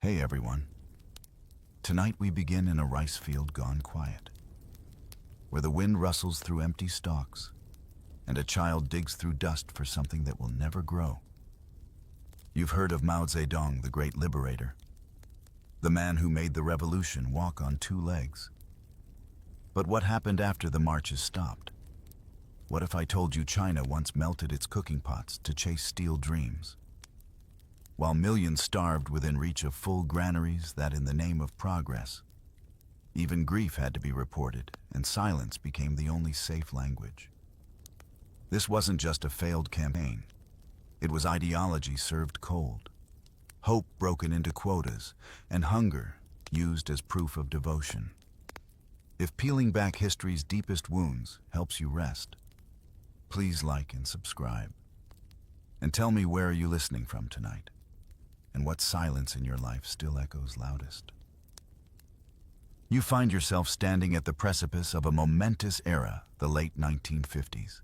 Hey everyone. Tonight we begin in a rice field gone quiet, where the wind rustles through empty stalks and a child digs through dust for something that will never grow. You've heard of Mao Zedong, the great liberator, the man who made the revolution walk on two legs. But what happened after the marches stopped? What if I told you China once melted its cooking pots to chase steel dreams? While millions starved within reach of full granaries that in the name of progress, even grief had to be reported and silence became the only safe language. This wasn't just a failed campaign. It was ideology served cold, hope broken into quotas, and hunger used as proof of devotion. If peeling back history's deepest wounds helps you rest, please like and subscribe. And tell me, where are you listening from tonight? And what silence in your life still echoes loudest? You find yourself standing at the precipice of a momentous era, the late 1950s.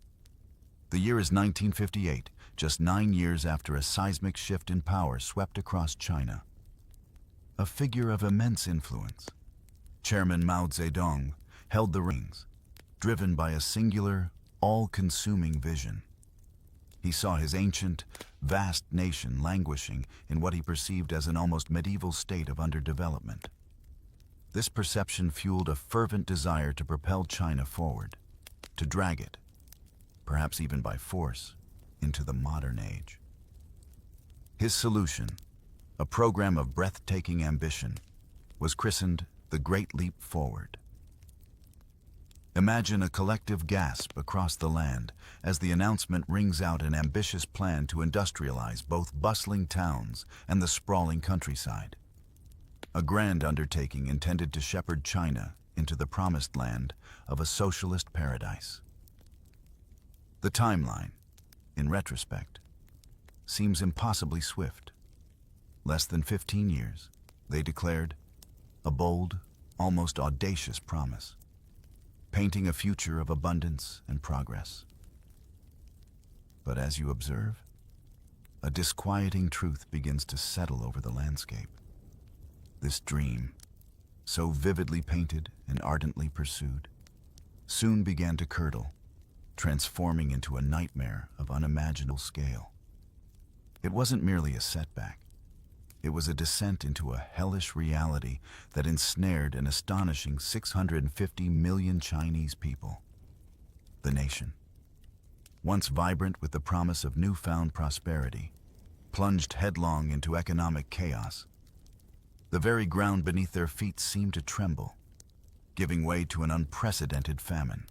The year is 1958, just 9 years after a seismic shift in power swept across China. A figure of immense influence, Chairman Mao Zedong, held the reins, driven by a singular, all-consuming vision. He saw his ancient, vast nation languishing in what he perceived as an almost medieval state of underdevelopment. This perception fueled a fervent desire to propel China forward, to drag it, perhaps even by force, into the modern age. His solution, a program of breathtaking ambition, was christened the Great Leap Forward. Imagine a collective gasp across the land as the announcement rings out an ambitious plan to industrialize both bustling towns and the sprawling countryside. A grand undertaking intended to shepherd China into the promised land of a socialist paradise. The timeline, in retrospect, seems impossibly swift. Less than 15 years, they declared, a bold, almost audacious promise, painting a future of abundance and progress. But as you observe, a disquieting truth begins to settle over the landscape. This dream, so vividly painted and ardently pursued, soon began to curdle, transforming into a nightmare of unimaginable scale. It wasn't merely a setback. It was a descent into a hellish reality that ensnared an astonishing 650 million Chinese people. The nation, once vibrant with the promise of newfound prosperity, plunged headlong into economic chaos. The very ground beneath their feet seemed to tremble, giving way to an unprecedented famine.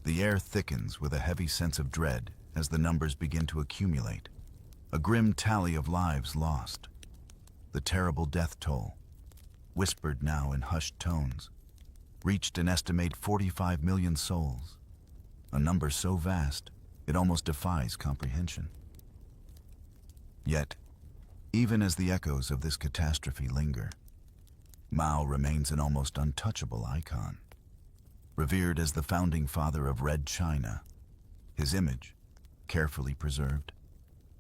The air thickens with a heavy sense of dread as the numbers begin to accumulate, a grim tally of lives lost. The terrible death toll, whispered now in hushed tones, reached an estimated 45 million souls, a number so vast it almost defies comprehension. Yet, even as the echoes of this catastrophe linger, Mao remains an almost untouchable icon. Revered as the founding father of Red China, his image, carefully preserved,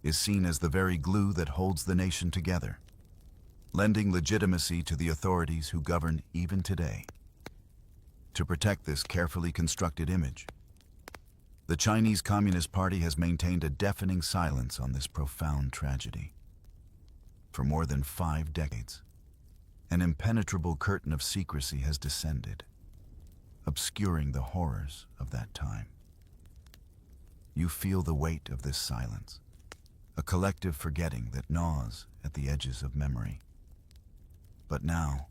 is seen as the very glue that holds the nation together, lending legitimacy to the authorities who govern even today. To protect this carefully constructed image, the Chinese Communist Party has maintained a deafening silence on this profound tragedy. For more than 5 decades, an impenetrable curtain of secrecy has descended, obscuring the horrors of that time. You feel the weight of this silence, a collective forgetting that gnaws at the edges of memory. But now,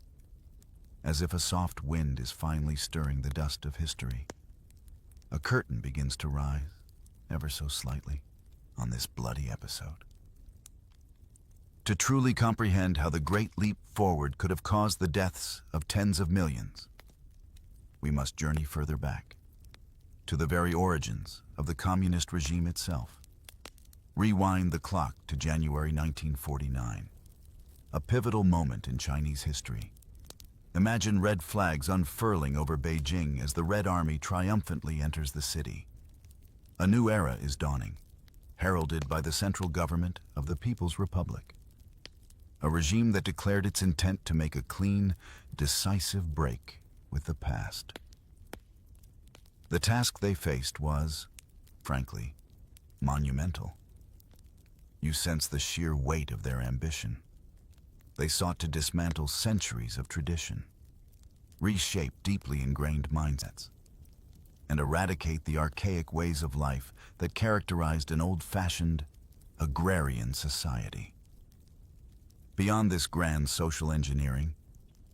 as if a soft wind is finally stirring the dust of history, a curtain begins to rise, ever so slightly, on this bloody episode. To truly comprehend how the Great Leap Forward could have caused the deaths of tens of millions, we must journey further back, to the very origins of the communist regime itself. Rewind the clock to January 1949. A pivotal moment in Chinese history. Imagine red flags unfurling over Beijing as the Red Army triumphantly enters the city. A new era is dawning, heralded by the central government of the People's Republic. a regime that declared its intent to make a clean, decisive break with the past. The task they faced was, frankly, monumental. You sense the sheer weight of their ambition. They sought to dismantle centuries of tradition, reshape deeply ingrained mindsets, and eradicate the archaic ways of life that characterized an old-fashioned, agrarian society. Beyond this grand social engineering,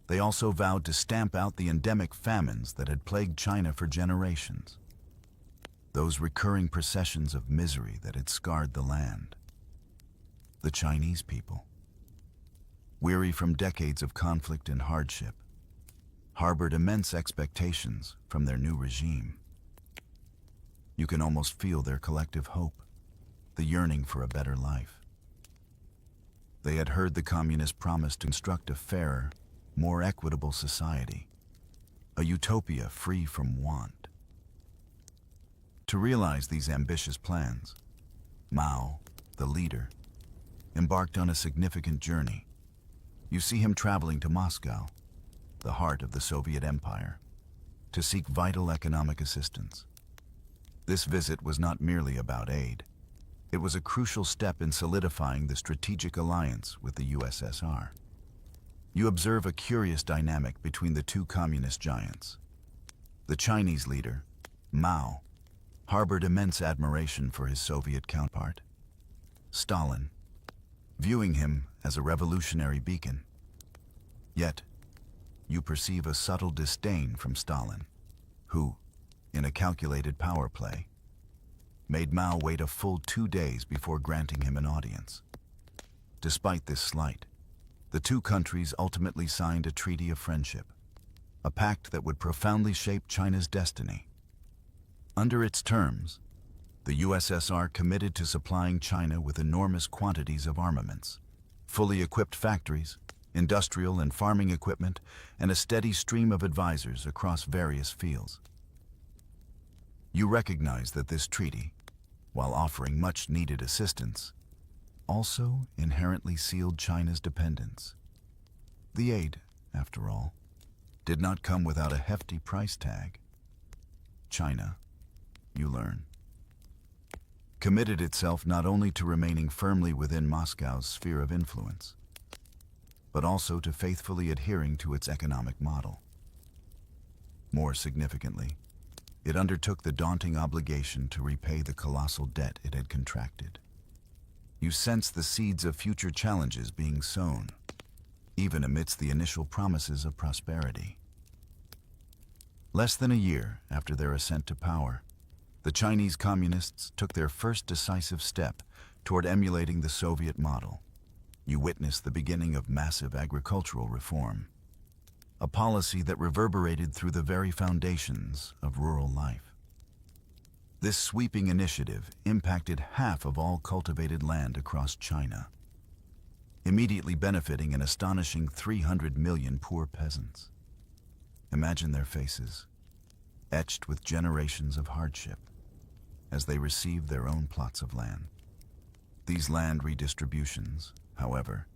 they also vowed to stamp out the endemic famines that had plagued China for generations. Those recurring processions of misery that had scarred the land. The Chinese people, weary from decades of conflict and hardship, harbored immense expectations from their new regime. You can almost feel their collective hope, the yearning for a better life. They had heard the communist promise to construct a fairer, more equitable society, a utopia free from want. To realize these ambitious plans, Mao, the leader, embarked on a significant journey. You see him traveling to Moscow, the heart of the Soviet Empire, to seek vital economic assistance. This visit was not merely about aid. It was a crucial step in solidifying the strategic alliance with the USSR. You observe a curious dynamic between the two communist giants. The Chinese leader, Mao, harbored immense admiration for his Soviet counterpart, Stalin, viewing him as a revolutionary beacon. Yet, you perceive a subtle disdain from Stalin, who, in a calculated power play, made Mao wait a full 2 days before granting him an audience. Despite this slight, the two countries ultimately signed a treaty of friendship, a pact that would profoundly shape China's destiny. Under its terms, the USSR committed to supplying China with enormous quantities of armaments, fully equipped factories, industrial and farming equipment, and a steady stream of advisors across various fields. You recognize that this treaty, while offering much-needed assistance, also inherently sealed China's dependence. The aid, after all, did not come without a hefty price tag. China, you learn, committed itself not only to remaining firmly within Moscow's sphere of influence, but also to faithfully adhering to its economic model. More significantly, it undertook the daunting obligation to repay the colossal debt it had contracted. You sense the seeds of future challenges being sown, even amidst the initial promises of prosperity. Less than a year after their ascent to power, the Chinese communists took their first decisive step toward emulating the Soviet model. You witnessed the beginning of massive agricultural reform, a policy that reverberated through the very foundations of rural life. This sweeping initiative impacted half of all cultivated land across China, immediately benefiting an astonishing 300 million poor peasants. Imagine their faces, etched with generations of hardship, as they received their own plots of land. These land redistributions, however,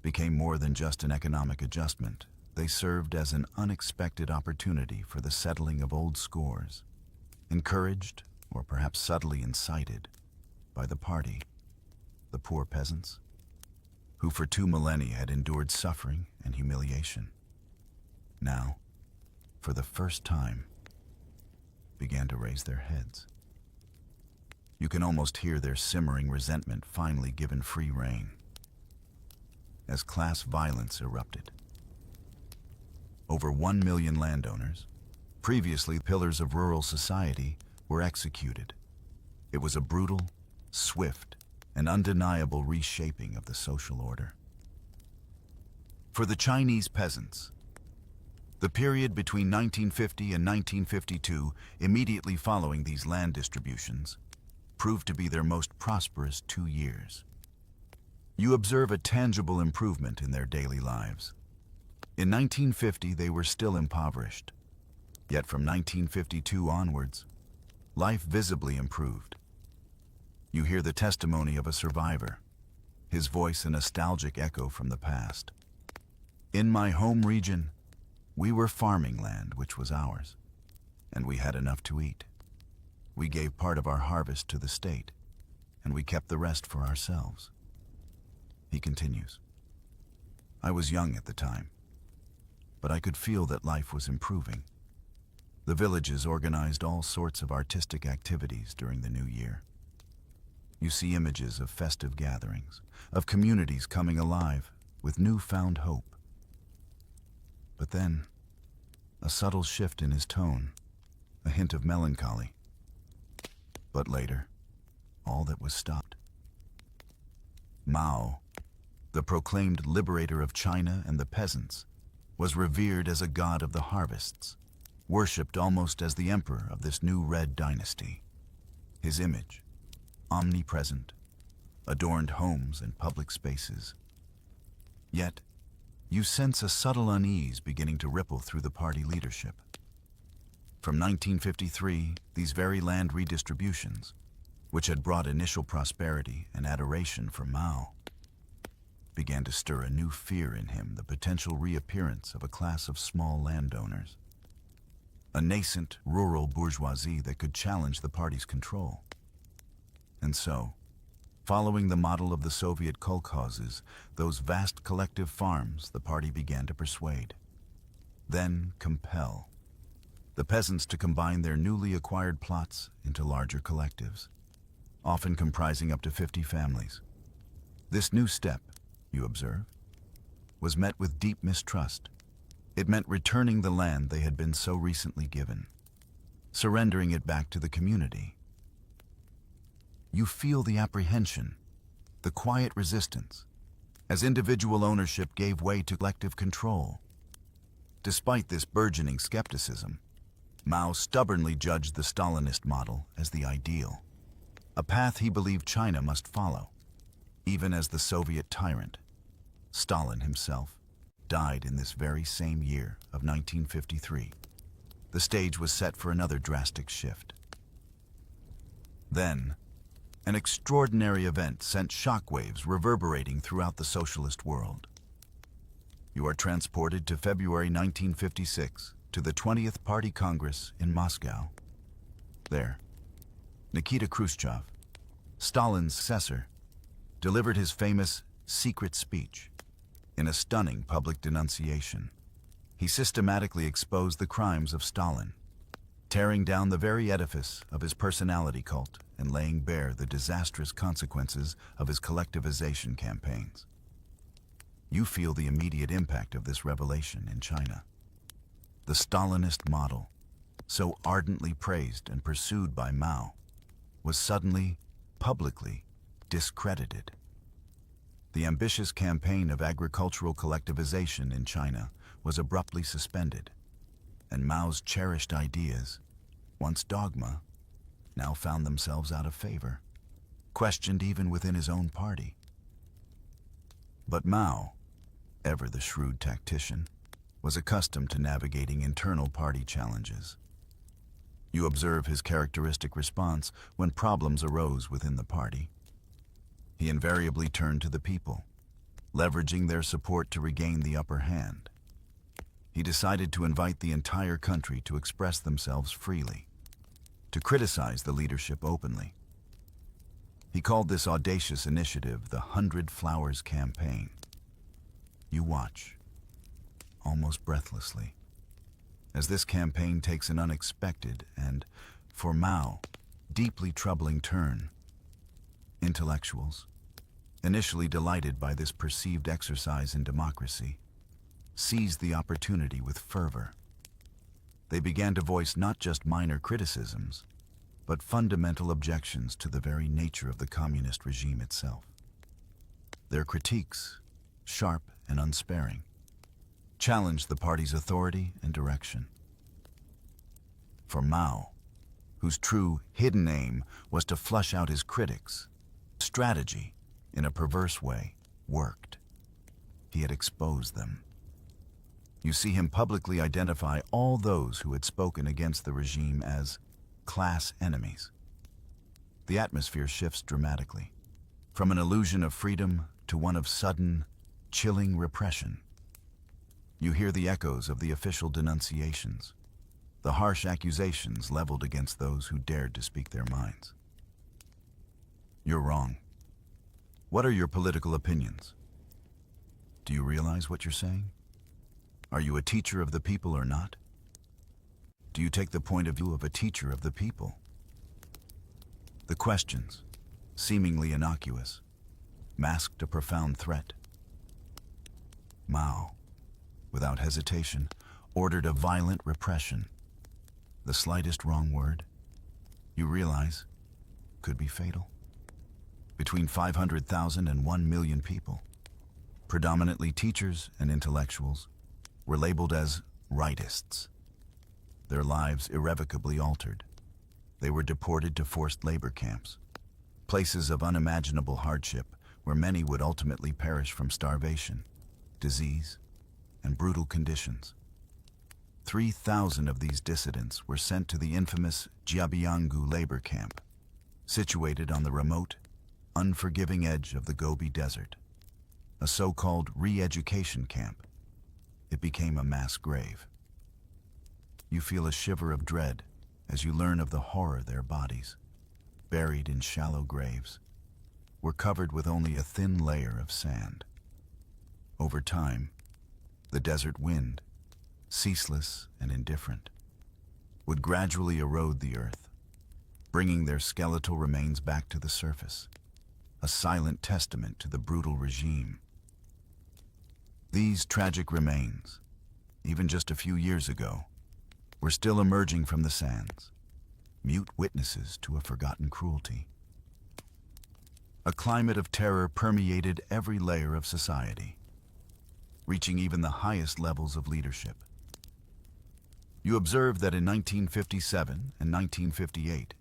became more than just an economic adjustment. They served as an unexpected opportunity for the settling of old scores, encouraged, or perhaps subtly incited, by the party, the poor peasants, who for 2 millennia had endured suffering and humiliation. Now, for the first time, began to raise their heads. You can almost hear their simmering resentment finally given free rein, as class violence erupted. Over 1 million landowners, previously pillars of rural society, were executed. It was a brutal, swift, and undeniable reshaping of the social order. For the Chinese peasants, the period between 1950 and 1952, immediately following these land distributions, proved to be their most prosperous 2 years. You observe a tangible improvement in their daily lives. In 1950, they were still impoverished. Yet from 1952 onwards, life visibly improved. You hear the testimony of a survivor, his voice a nostalgic echo from the past. In my home region, we were farming land which was ours, and we had enough to eat. We gave part of our harvest to the state, and we kept the rest for ourselves. He continues, I was young at the time, but I could feel that life was improving. The villages organized all sorts of artistic activities during the new year. You see images of festive gatherings, of communities coming alive with newfound hope. But then, a subtle shift in his tone, a hint of melancholy. But later, all that was stopped. Mao, the proclaimed liberator of China and the peasants, was revered as a god of the harvests, worshipped almost as the emperor of this new Red dynasty. His image, omnipresent, adorned homes and public spaces. Yet, you sense a subtle unease beginning to ripple through the party leadership. From 1953, these very land redistributions, which had brought initial prosperity and adoration for Mao, began to stir a new fear in him, the potential reappearance of a class of small landowners. A nascent rural bourgeoisie that could challenge the party's control. And so, following the model of the Soviet kolkhozes, those vast collective farms the party began to persuade, then compel, the peasants to combine their newly acquired plots into larger collectives, often comprising up to 50 families. This new step, you observe, was met with deep mistrust. It meant returning the land they had been so recently given, surrendering it back to the community. You feel the apprehension, the quiet resistance, as individual ownership gave way to collective control. Despite this burgeoning skepticism, Mao stubbornly judged the Stalinist model as the ideal, a path he believed China must follow, even as the Soviet tyrant, Stalin himself, died in this very same year of 1953. The stage was set for another drastic shift. Then, an extraordinary event sent shockwaves reverberating throughout the socialist world. You are transported to February 1956 to the 20th Party Congress in Moscow. There, Nikita Khrushchev, Stalin's successor, delivered his famous secret speech. In a stunning public denunciation, he systematically exposed the crimes of Stalin, tearing down the very edifice of his personality cult and laying bare the disastrous consequences of his collectivization campaigns. You feel the immediate impact of this revelation in China. The Stalinist model, so ardently praised and pursued by Mao, was suddenly, publicly, discredited. The ambitious campaign of agricultural collectivization in China was abruptly suspended, and Mao's cherished ideas, once dogma, now found themselves out of favor, questioned even within his own party. But Mao, ever the shrewd tactician, was accustomed to navigating internal party challenges. You observe his characteristic response when problems arose within the party. He invariably turned to the people, leveraging their support to regain the upper hand. He decided to invite the entire country to express themselves freely, to criticize the leadership openly. He called this audacious initiative the 100 Flowers Campaign. You watch, almost breathlessly, as this campaign takes an unexpected and, for Mao, deeply troubling turn. Intellectuals, initially delighted by this perceived exercise in democracy, seized the opportunity with fervor. They began to voice not just minor criticisms, but fundamental objections to the very nature of the communist regime itself. Their critiques, sharp and unsparing, challenged the party's authority and direction. For Mao, whose true hidden aim was to flush out his critics, strategy, in a perverse way, worked. He had exposed them. You see him publicly identify all those who had spoken against the regime as class enemies. The atmosphere shifts dramatically, from an illusion of freedom to one of sudden, chilling repression. You hear the echoes of the official denunciations, the harsh accusations leveled against those who dared to speak their minds. You're wrong. What are your political opinions? Do you realize what you're saying? Are you a teacher of the people or not? Do you take the point of view of a teacher of the people? The questions, seemingly innocuous, masked a profound threat. Mao, without hesitation, ordered a violent repression. The slightest wrong word, you realize, could be fatal. Between 500,000 and 1 million people, predominantly teachers and intellectuals, were labeled as rightists. Their lives irrevocably altered. They were deported to forced labor camps, places of unimaginable hardship where many would ultimately perish from starvation, disease, and brutal conditions. 3,000 of these dissidents were sent to the infamous Jiabiangu labor camp, situated on the remote, unforgiving edge of the Gobi Desert, a so-called re-education camp. It became a mass grave. You feel a shiver of dread as you learn of the horror their bodies, buried in shallow graves, were covered with only a thin layer of sand. Over time, the desert wind, ceaseless and indifferent, would gradually erode the earth, bringing their skeletal remains back to the surface, a silent testament to the brutal regime. These tragic remains, even just a few years ago, were still emerging from the sands, mute witnesses to a forgotten cruelty. A climate of terror permeated every layer of society, reaching even the highest levels of leadership. You observe that in 1957 and 1958,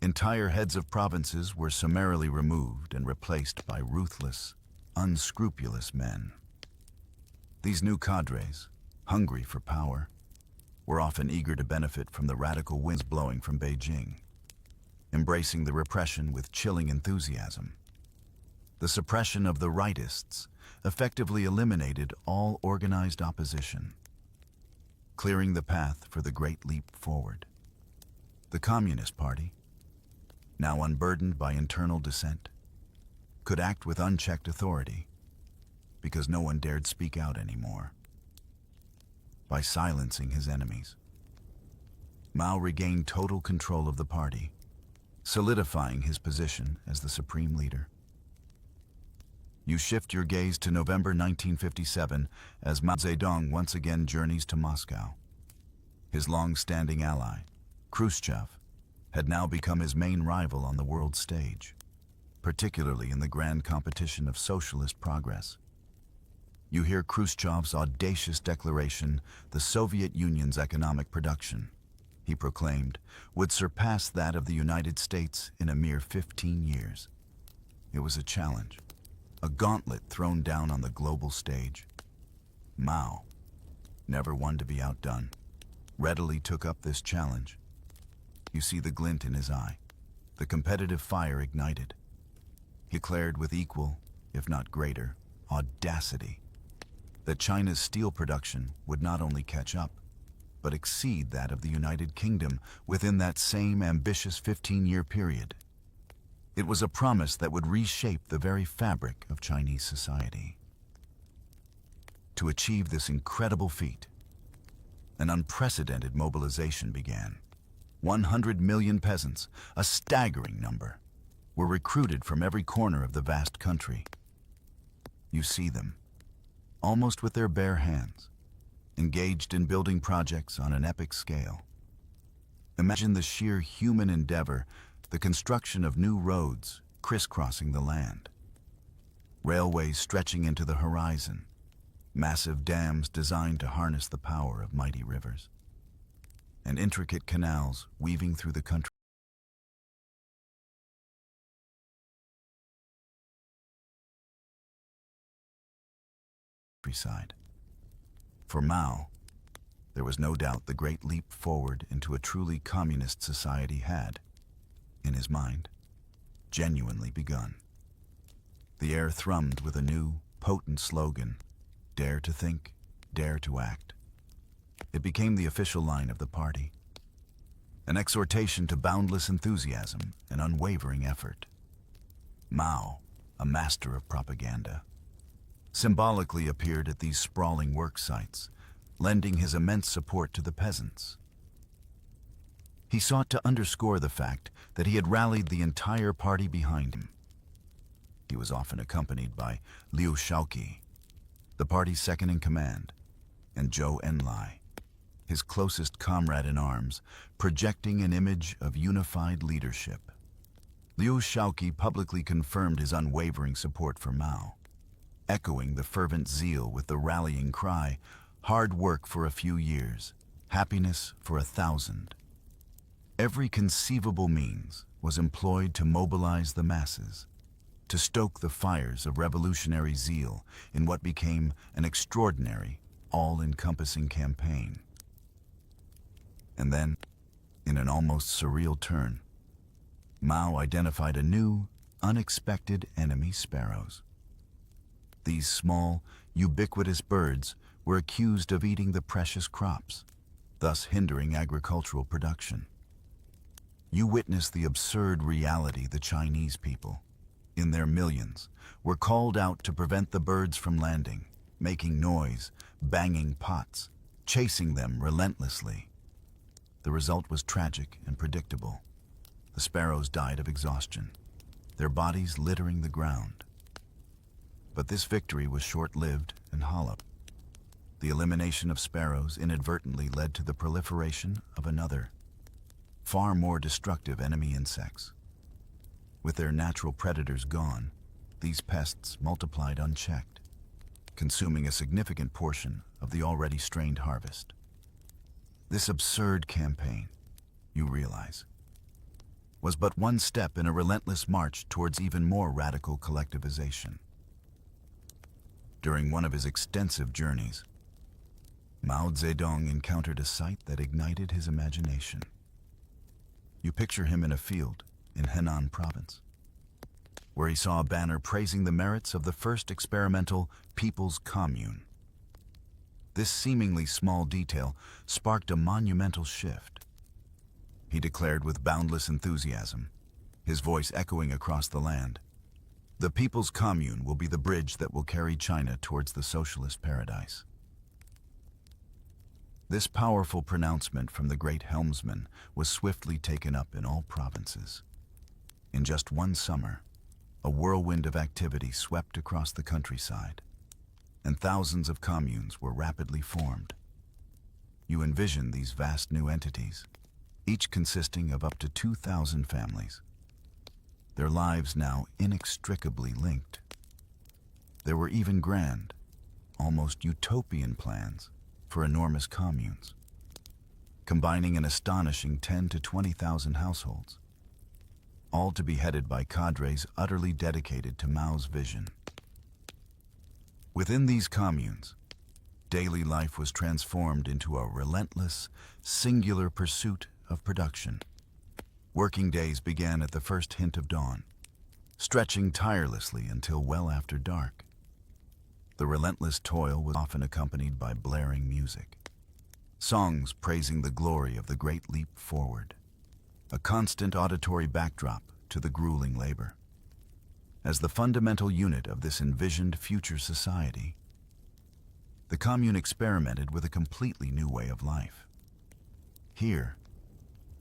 entire heads of provinces were summarily removed and replaced by ruthless, unscrupulous men. These new cadres, hungry for power, were often eager to benefit from the radical winds blowing from Beijing, embracing the repression with chilling enthusiasm. The suppression of the rightists effectively eliminated all organized opposition, clearing the path for the great leap forward. The Communist Party, now unburdened by internal dissent, could act with unchecked authority because no one dared speak out anymore. By silencing his enemies, Mao regained total control of the party, solidifying his position as the supreme leader. You shift your gaze to November 1957 as Mao Zedong once again journeys to Moscow. His long-standing ally, Khrushchev, had now become his main rival on the world stage, particularly in the grand competition of socialist progress. You hear Khrushchev's audacious declaration, the Soviet Union's economic production, he proclaimed, would surpass that of the United States in a mere 15 years. It was a challenge, a gauntlet thrown down on the global stage. Mao, never one to be outdone, readily took up this challenge. You see the glint in his eye, the competitive fire ignited. He declared with equal, if not greater, audacity that China's steel production would not only catch up, but exceed that of the United Kingdom within that same ambitious 15-year period. It was a promise that would reshape the very fabric of Chinese society. To achieve this incredible feat, an unprecedented mobilization began. 100 million peasants, a staggering number, were recruited from every corner of the vast country. You see them, almost with their bare hands, engaged in building projects on an epic scale. Imagine the sheer human endeavor, the construction of new roads crisscrossing the land, railways stretching into the horizon, massive dams designed to harness the power of mighty rivers, and intricate canals weaving through the countryside. For Mao, there was no doubt the great leap forward into a truly communist society had, in his mind, genuinely begun. The air thrummed with a new, potent slogan, "Dare to think, dare to act." It became the official line of the party, an exhortation to boundless enthusiasm and unwavering effort. Mao, a master of propaganda, symbolically appeared at these sprawling work sites, lending his immense support to the peasants. He sought to underscore the fact that he had rallied the entire party behind him. He was often accompanied by Liu Shaoqi, the party's second-in-command, and Zhou Enlai, his closest comrade in arms, projecting an image of unified leadership. Liu Shaoqi publicly confirmed his unwavering support for Mao, echoing the fervent zeal with the rallying cry, "Hard work for a few years, happiness for 1,000." Every conceivable means was employed to mobilize the masses, to stoke the fires of revolutionary zeal in what became an extraordinary, all-encompassing campaign. And then, in an almost surreal turn, Mao identified a new, unexpected enemy: sparrows. These small, ubiquitous birds were accused of eating the precious crops, thus hindering agricultural production. You witness the absurd reality: the Chinese people, in their millions, were called out to prevent the birds from landing, making noise, banging pots, chasing them relentlessly. The result was tragic and predictable. The sparrows died of exhaustion, their bodies littering the ground. But this victory was short-lived and hollow. The elimination of sparrows inadvertently led to the proliferation of another, far more destructive enemy: insects. With their natural predators gone, these pests multiplied unchecked, consuming a significant portion of the already strained harvest. This absurd campaign, you realize, was but one step in a relentless march towards even more radical collectivization. During one of his extensive journeys, Mao Zedong encountered a sight that ignited his imagination. You picture him in a field in Henan province, where he saw a banner praising the merits of the first experimental People's Commune. This seemingly small detail sparked a monumental shift. He declared with boundless enthusiasm, his voice echoing across the land, "The People's Commune will be the bridge that will carry China towards the socialist paradise." This powerful pronouncement from the great helmsman was swiftly taken up in all provinces. In just one summer, a whirlwind of activity swept across the countryside, and thousands of communes were rapidly formed. You envision these vast new entities, each consisting of up to 2,000 families, their lives now inextricably linked. There were even grand, almost utopian plans for enormous communes, combining an astonishing 10 to 20,000 households, all to be headed by cadres utterly dedicated to Mao's vision. Within these communes, daily life was transformed into a relentless, singular pursuit of production. Working days began at the first hint of dawn, stretching tirelessly until well after dark. The relentless toil was often accompanied by blaring music, songs praising the glory of the great leap forward, a constant auditory backdrop to the grueling labor. As the fundamental unit of this envisioned future society, the commune experimented with a completely new way of life. Here,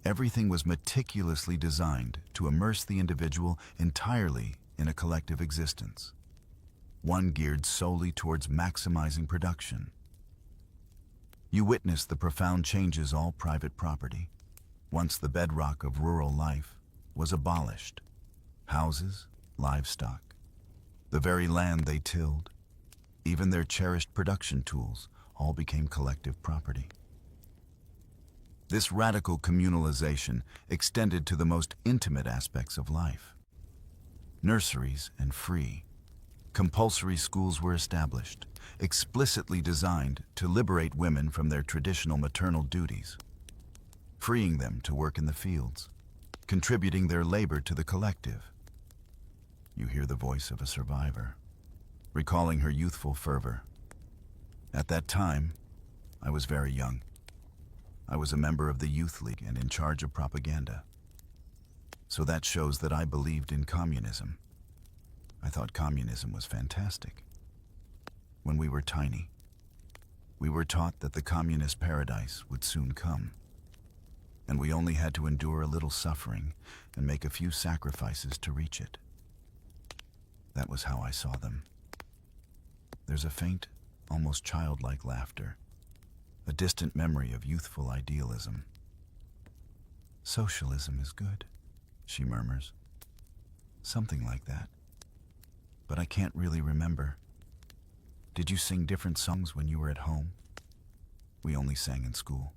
everything was meticulously designed to immerse the individual entirely in a collective existence, one geared solely towards maximizing production. You witnessed the profound changes all private property, once the bedrock of rural life, was abolished. Houses, livestock, the very land they tilled, even their cherished production tools, all became collective property. This radical communalization extended to the most intimate aspects of life. Nurseries and free, compulsory schools were established, explicitly designed to liberate women from their traditional maternal duties, freeing them to work in the fields, contributing their labor to the collective. you hear the voice of a survivor, recalling her youthful fervor. At that time, I was very young. I was a member of the Youth League and in charge of propaganda. So that shows that I believed in communism. I thought communism was fantastic. When we were tiny, we were taught that the communist paradise would soon come, and we only had to endure a little suffering and make a few sacrifices to reach it. That was how I saw them. There's a faint, almost childlike laughter, a distant memory of youthful idealism. "Socialism is good," she murmurs. "Something like that. But I can't really remember. Did you sing different songs when you were at home?" "We only sang in school."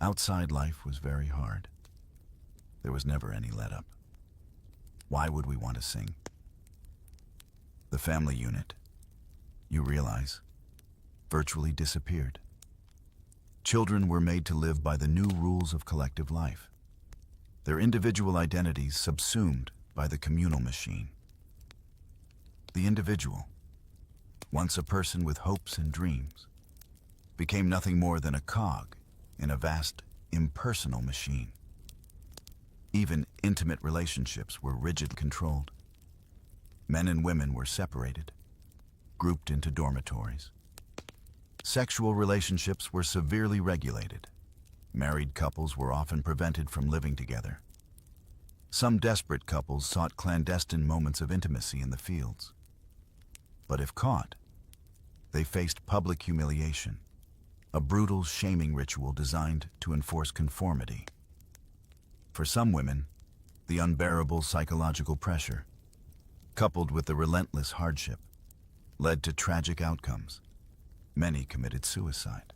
Outside life was very hard. There was never any let-up. Why would we want to sing? The family unit, you realize, virtually disappeared. Children were made to live by the new rules of collective life, their individual identities subsumed by the communal machine. The individual, once a person with hopes and dreams, became nothing more than a cog in a vast, impersonal machine. Even intimate relationships were rigidly controlled. Men and women were separated, grouped into dormitories. Sexual relationships were severely regulated. Married couples were often prevented from living together. Some desperate couples sought clandestine moments of intimacy in the fields. But if caught, they faced public humiliation, a brutal shaming ritual designed to enforce conformity. For some women, the unbearable psychological pressure, coupled with the relentless hardship, led to tragic outcomes. Many committed suicide.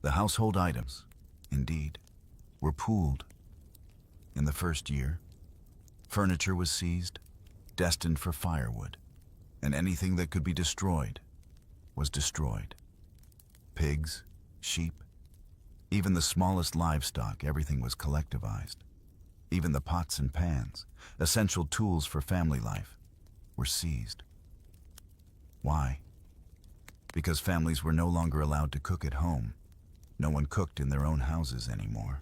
The household items, indeed, were pooled. In the first year, furniture was seized, destined for firewood, and anything that could be destroyed was destroyed. Pigs, sheep, even the smallest livestock, everything was collectivized. Even the pots and pans, essential tools for family life, were seized. Why? Because families were no longer allowed to cook at home. No one cooked in their own houses anymore.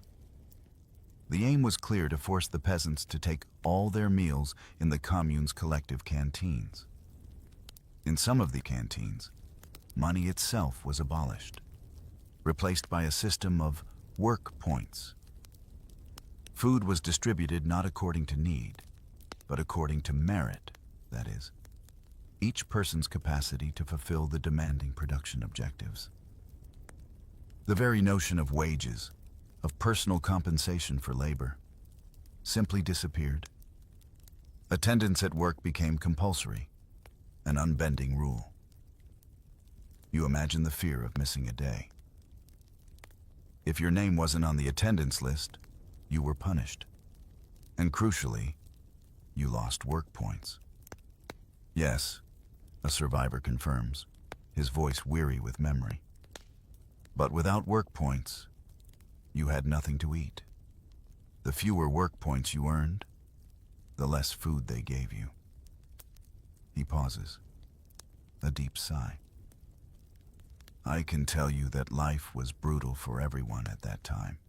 The aim was clear: to force the peasants to take all their meals in the commune's collective canteens. In some of the canteens, money itself was abolished, replaced by a system of work points. Food was distributed not according to need, but according to merit, that is, each person's capacity to fulfill the demanding production objectives. The very notion of wages, of personal compensation for labor, simply disappeared. Attendance at work became compulsory, an unbending rule. You imagine the fear of missing a day. If your name wasn't on the attendance list, you were punished. And crucially, you lost work points. Yes, a survivor confirms, his voice weary with memory. But without work points, you had nothing to eat. The fewer work points you earned, the less food they gave you. He pauses, a deep sigh. I can tell you that life was brutal for everyone at that time,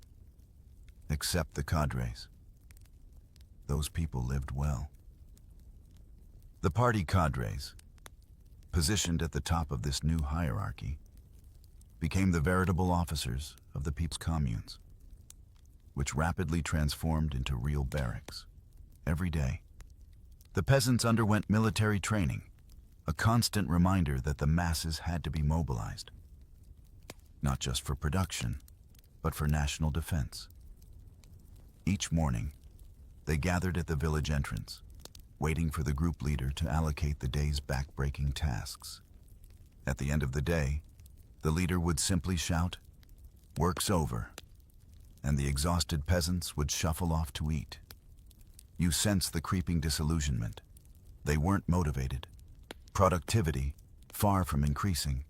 except the cadres. Those people lived well. The party cadres, positioned at the top of this new hierarchy, became the veritable officers of the people's communes, which rapidly transformed into real barracks. Every day, the peasants underwent military training, a constant reminder that the masses had to be mobilized, not just for production, but for national defense. Each morning, they gathered at the village entrance, waiting for the group leader to allocate the day's back-breaking tasks. At the end of the day, the leader would simply shout, "Work's over," and the exhausted peasants would shuffle off to eat. You sense the creeping disillusionment. They weren't motivated. Productivity, far from increasing,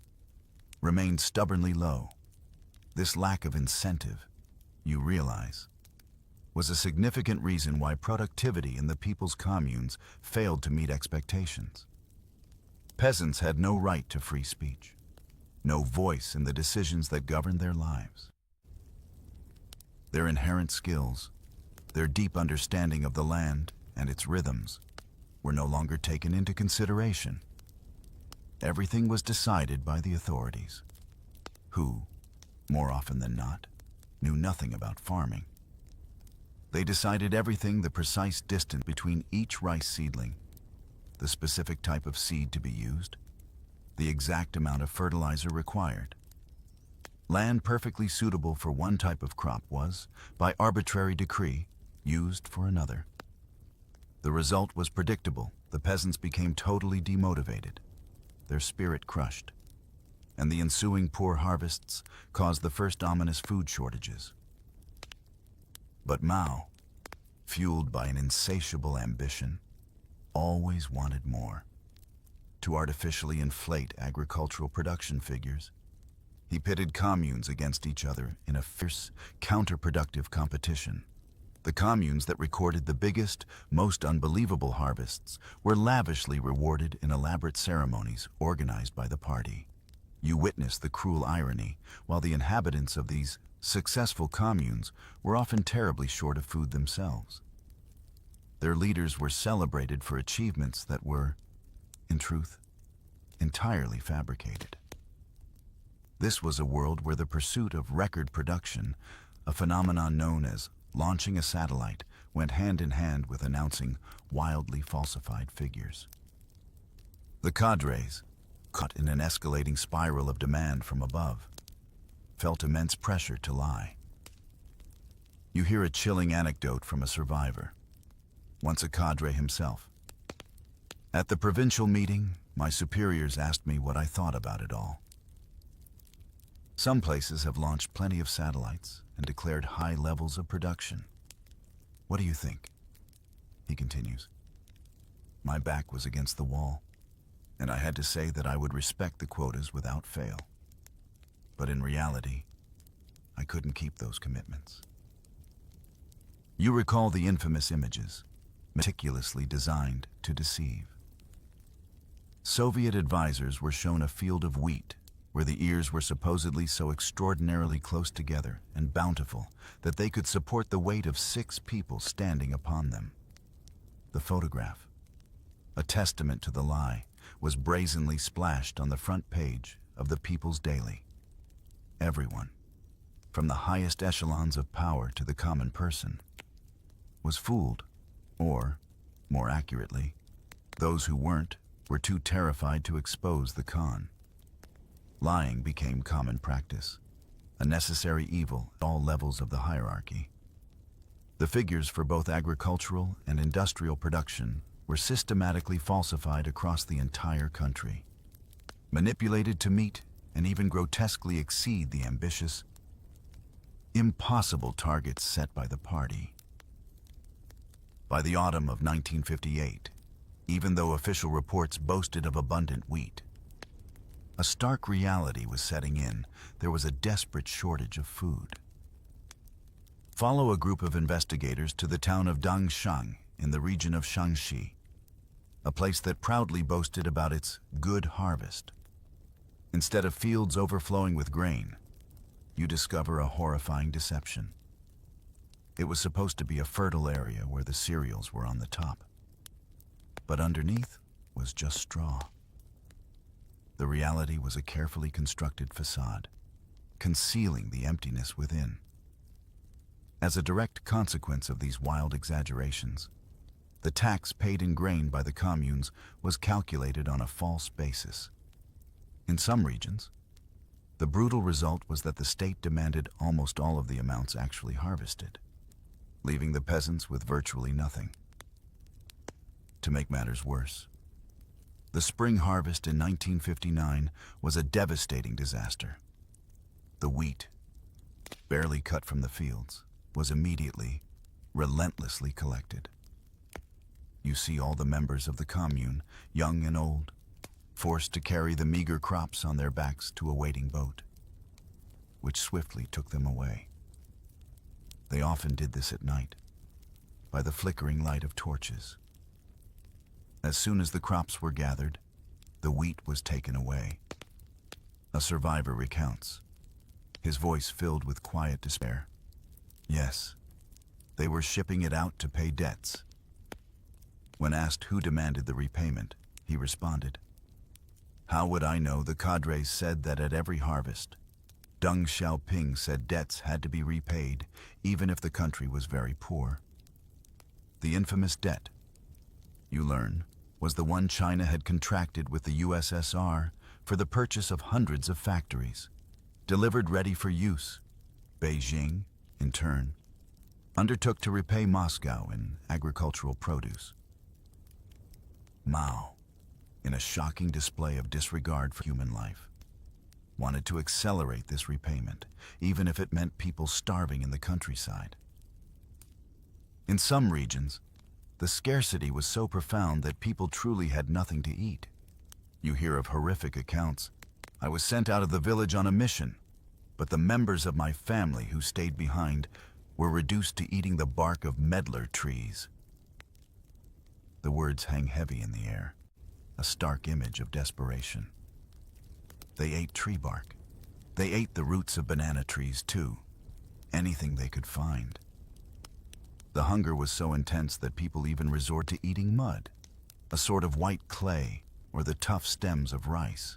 remained stubbornly low. This lack of incentive, you realize, was a significant reason why productivity in the people's communes failed to meet expectations. Peasants had no right to free speech, no voice in the decisions that governed their lives. Their inherent skills, their deep understanding of the land and its rhythms, were no longer taken into consideration. Everything was decided by the authorities, who, more often than not, knew nothing about farming. They decided everything: the precise distance between each rice seedling, the specific type of seed to be used, the exact amount of fertilizer required. Land perfectly suitable for one type of crop was, by arbitrary decree, used for another. The result was predictable. The peasants became totally demotivated, their spirit crushed, and the ensuing poor harvests caused the first ominous food shortages. But Mao, fueled by an insatiable ambition, always wanted more. To artificially inflate agricultural production figures, he pitted communes against each other in a fierce, counterproductive competition. The communes that recorded the biggest, most unbelievable harvests were lavishly rewarded in elaborate ceremonies organized by the party. You witness the cruel irony, while the inhabitants of these successful communes were often terribly short of food themselves. Their leaders were celebrated for achievements that were, in truth, entirely fabricated. This was a world where the pursuit of record production, a phenomenon known as launching a satellite, went hand in hand with announcing wildly falsified figures. The cadres, caught in an escalating spiral of demand from above, felt immense pressure to lie. You hear a chilling anecdote from a survivor, once a cadre himself. At the provincial meeting, my superiors asked me what I thought about it all. Some places have launched plenty of satellites and declared high levels of production. What do you think? He continues. My back was against the wall, and I had to say that I would respect the quotas without fail. But in reality, I couldn't keep those commitments. You recall the infamous images, meticulously designed to deceive. Soviet advisors were shown a field of wheat where the ears were supposedly so extraordinarily close together and bountiful that they could support the weight of 6 people standing upon them. The photograph, a testament to the lie, was brazenly splashed on the front page of the People's Daily. Everyone, from the highest echelons of power to the common person, was fooled, or, more accurately, those who weren't were too terrified to expose the con. Lying became common practice, a necessary evil at all levels of the hierarchy. The figures for both agricultural and industrial production were systematically falsified across the entire country, manipulated to meet and even grotesquely exceed the ambitious, impossible targets set by the party. By the autumn of 1958, even though official reports boasted of abundant wheat, a stark reality was setting in. There was a desperate shortage of food. Follow a group of investigators to the town of Dangshang in the region of Shaanxi, a place that proudly boasted about its good harvest. Instead of fields overflowing with grain, you discover a horrifying deception. It was supposed to be a fertile area where the cereals were on the top, but underneath was just straw. The reality was a carefully constructed facade, concealing the emptiness within. As a direct consequence of these wild exaggerations, the tax paid in grain by the communes was calculated on a false basis. In some regions, the brutal result was that the state demanded almost all of the amounts actually harvested, leaving the peasants with virtually nothing. To make matters worse, the spring harvest in 1959 was a devastating disaster. The wheat, barely cut from the fields, was immediately, relentlessly collected. You see all the members of the commune, young and old, forced to carry the meager crops on their backs to a waiting boat, which swiftly took them away. They often did this at night, by the flickering light of torches. As soon as the crops were gathered, the wheat was taken away. A survivor recounts, his voice filled with quiet despair. Yes, they were shipping it out to pay debts. When asked who demanded the repayment, he responded, "How would I know? The cadres said that at every harvest. Deng Xiaoping said debts had to be repaid, even if the country was very poor." The infamous debt, you learn, was the one China had contracted with the USSR for the purchase of hundreds of factories, delivered ready for use. Beijing, in turn, undertook to repay Moscow in agricultural produce. Mao, in a shocking display of disregard for human life, wanted to accelerate this repayment, even if it meant people starving in the countryside. In some regions, the scarcity was so profound that people truly had nothing to eat. You hear of horrific accounts. "I was sent out of the village on a mission, but the members of my family who stayed behind were reduced to eating the bark of medlar trees." The words hang heavy in the air, a stark image of desperation. They ate tree bark. They ate the roots of banana trees too, anything they could find. The hunger was so intense that people even resort to eating mud, a sort of white clay, or the tough stems of rice.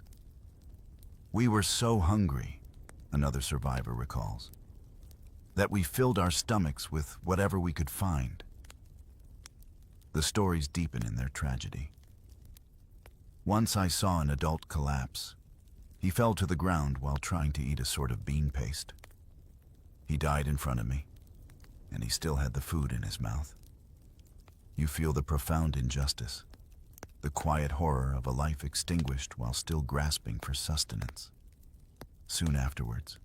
"We were so hungry," another survivor recalls, "that we filled our stomachs with whatever we could find." The stories deepen in their tragedy. Once I saw an adult collapse. He fell to the ground while trying to eat a sort of bean paste. He died in front of me, and he still had the food in his mouth. You feel the profound injustice, the quiet horror of a life extinguished while still grasping for sustenance. Soon afterwards,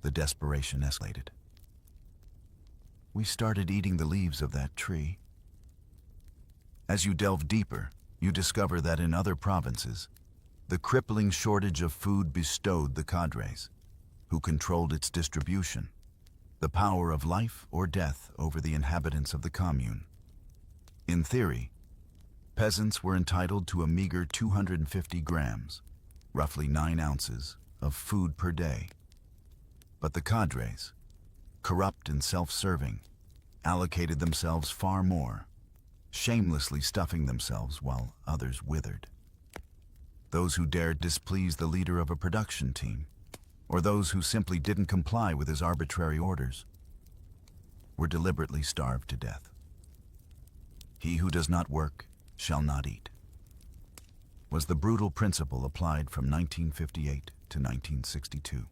the desperation escalated. We started eating the leaves of that tree. As you delve deeper, you discover that in other provinces, the crippling shortage of food bestowed the cadres, who controlled its distribution, the power of life or death over the inhabitants of the commune. In theory, peasants were entitled to a meager 250 grams, roughly 9 ounces, of food per day. But the cadres, corrupt and self-serving, allocated themselves far more, shamelessly stuffing themselves while others withered. Those who dared displease the leader of a production team, or those who simply didn't comply with his arbitrary orders, were deliberately starved to death. "He who does not work shall not eat," was the brutal principle applied from 1958 to 1962.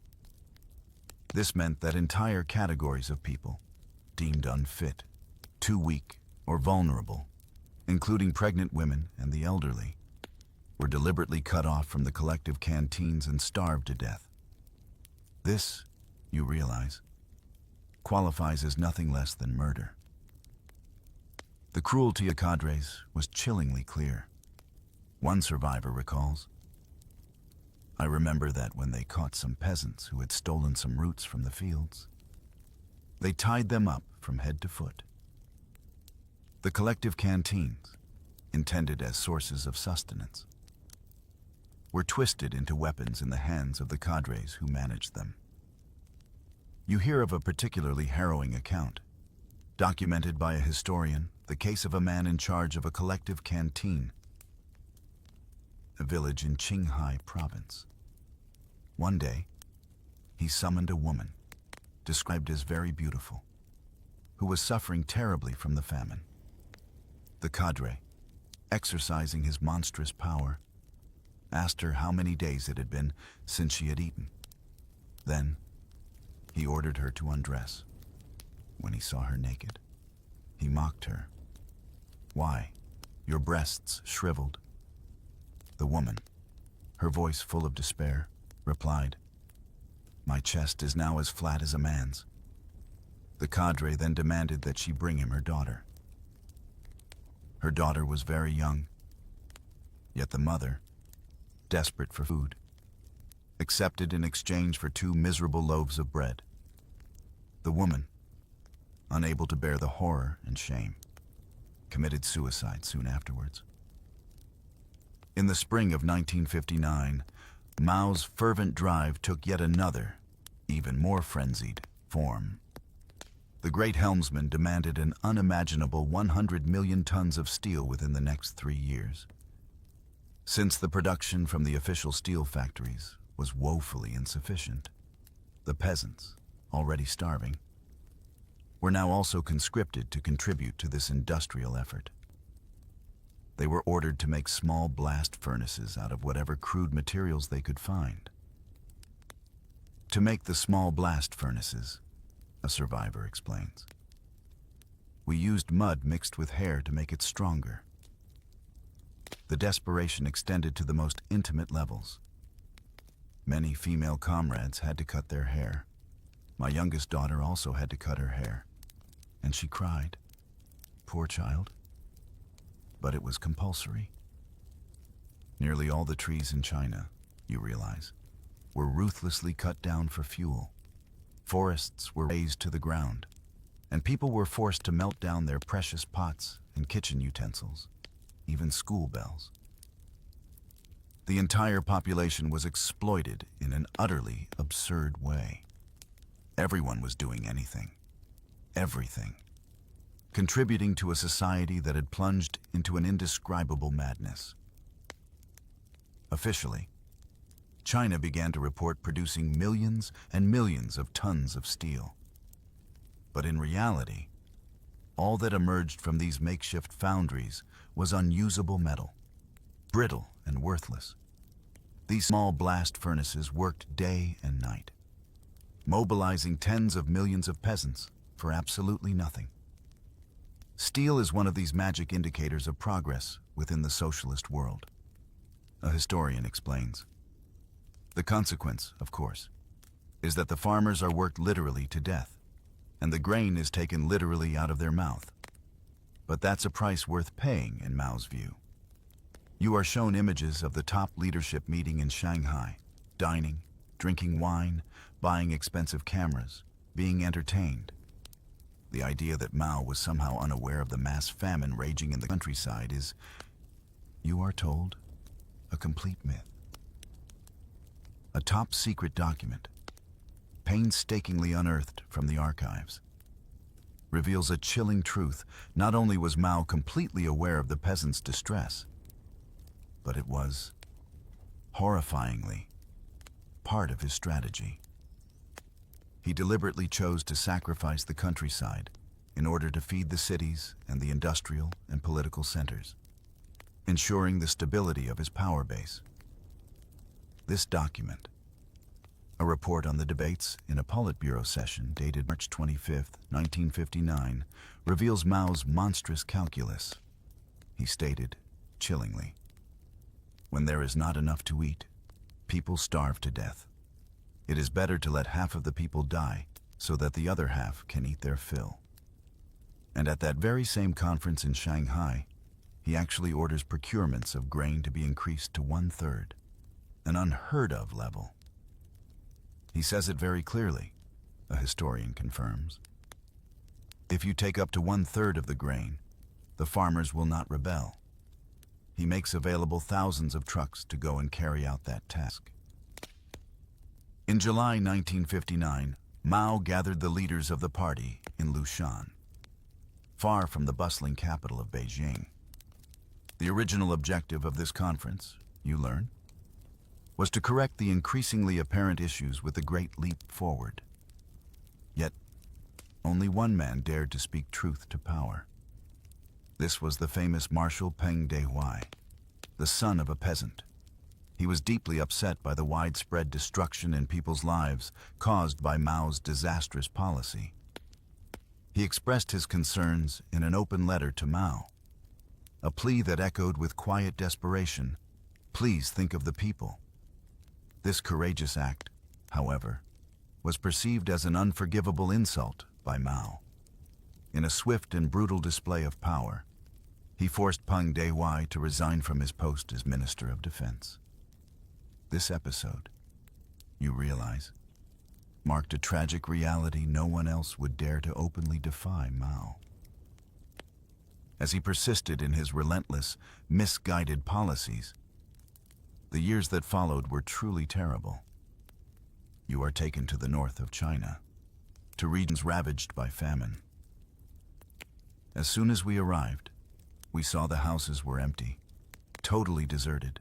This meant that entire categories of people, deemed unfit, too weak, or vulnerable, including pregnant women and the elderly, were deliberately cut off from the collective canteens and starved to death. This, you realize, qualifies as nothing less than murder. The cruelty of cadres was chillingly clear. One survivor recalls, "I remember that when they caught some peasants who had stolen some roots from the fields, they tied them up from head to foot." The collective canteens, intended as sources of sustenance, were twisted into weapons in the hands of the cadres who managed them. You hear of a particularly harrowing account, documented by a historian, the case of a man in charge of a collective canteen, a village in Qinghai province. One day, he summoned a woman, described as very beautiful, who was suffering terribly from the famine. The cadre, exercising his monstrous power, asked her how many days it had been since she had eaten. Then, he ordered her to undress. When he saw her naked, he mocked her. "Why, your breasts shriveled." The woman, her voice full of despair, replied, "My chest is now as flat as a man's." The cadre then demanded that she bring him her daughter. Her daughter was very young, yet the mother, desperate for food, accepted in exchange for 2 miserable loaves of bread. The woman, unable to bear the horror and shame, committed suicide soon afterwards. In the spring of 1959, Mao's fervent drive took yet another, even more frenzied, form. The great helmsman demanded an unimaginable 100 million tons of steel within the next 3 years. Since the production from the official steel factories was woefully insufficient, the peasants, already starving, were now also conscripted to contribute to this industrial effort. They were ordered to make small blast furnaces out of whatever crude materials they could find. To make the small blast furnaces, a survivor explains, we used mud mixed with hair to make it stronger. The desperation extended to the most intimate levels. Many female comrades had to cut their hair. My youngest daughter also had to cut her hair, and she cried. Poor child. But it was compulsory. Nearly all the trees in China, you realize, were ruthlessly cut down for fuel. Forests were razed to the ground, and people were forced to melt down their precious pots and kitchen utensils, even school bells. The entire population was exploited in an utterly absurd way. Everyone was doing anything, everything, contributing to a society that had plunged into an indescribable madness. Officially, China began to report producing millions and millions of tons of steel. But in reality, all that emerged from these makeshift foundries was unusable metal, brittle and worthless. These small blast furnaces worked day and night, mobilizing tens of millions of peasants for absolutely nothing. Steel is one of these magic indicators of progress within the socialist world, a historian explains. The consequence, of course, is that the farmers are worked literally to death, and the grain is taken literally out of their mouth. But that's a price worth paying in Mao's view. You are shown images of the top leadership meeting in Shanghai, dining, drinking wine, buying expensive cameras, being entertained. The idea that Mao was somehow unaware of the mass famine raging in the countryside is, you are told, a complete myth. A top-secret document, painstakingly unearthed from the archives, reveals a chilling truth. Not only was Mao completely aware of the peasants' distress, but it was, horrifyingly, part of his strategy. He deliberately chose to sacrifice the countryside in order to feed the cities and the industrial and political centers, ensuring the stability of his power base. This document, a report on the debates in a Politburo session dated March 25, 1959, reveals Mao's monstrous calculus. He stated, chillingly, "When there is not enough to eat, people starve to death. It is better to let half of the people die so that the other half can eat their fill." And at that very same conference in Shanghai, he actually orders procurements of grain to be increased to 1/3, an unheard-of level. He says it very clearly, a historian confirms. If you take up to 1/3 of the grain, the farmers will not rebel. He makes available thousands of trucks to go and carry out that task. In July 1959, Mao gathered the leaders of the party in Lushan, far from the bustling capital of Beijing. The original objective of this conference, you learn, was to correct the increasingly apparent issues with the Great Leap Forward. Yet, only one man dared to speak truth to power. This was the famous Marshal Peng Dehuai, the son of a peasant. He was deeply upset by the widespread destruction in people's lives caused by Mao's disastrous policy. He expressed his concerns in an open letter to Mao, a plea that echoed with quiet desperation, "Please think of the people." This courageous act, however, was perceived as an unforgivable insult by Mao. In a swift and brutal display of power, he forced Peng Dehuai to resign from his post as Minister of Defense. This episode, you realize, marked a tragic reality no one else would dare to openly defy Mao. As he persisted in his relentless, misguided policies, the years that followed were truly terrible. You are taken to the north of China, to regions ravaged by famine. As soon as we arrived, we saw the houses were empty, totally deserted.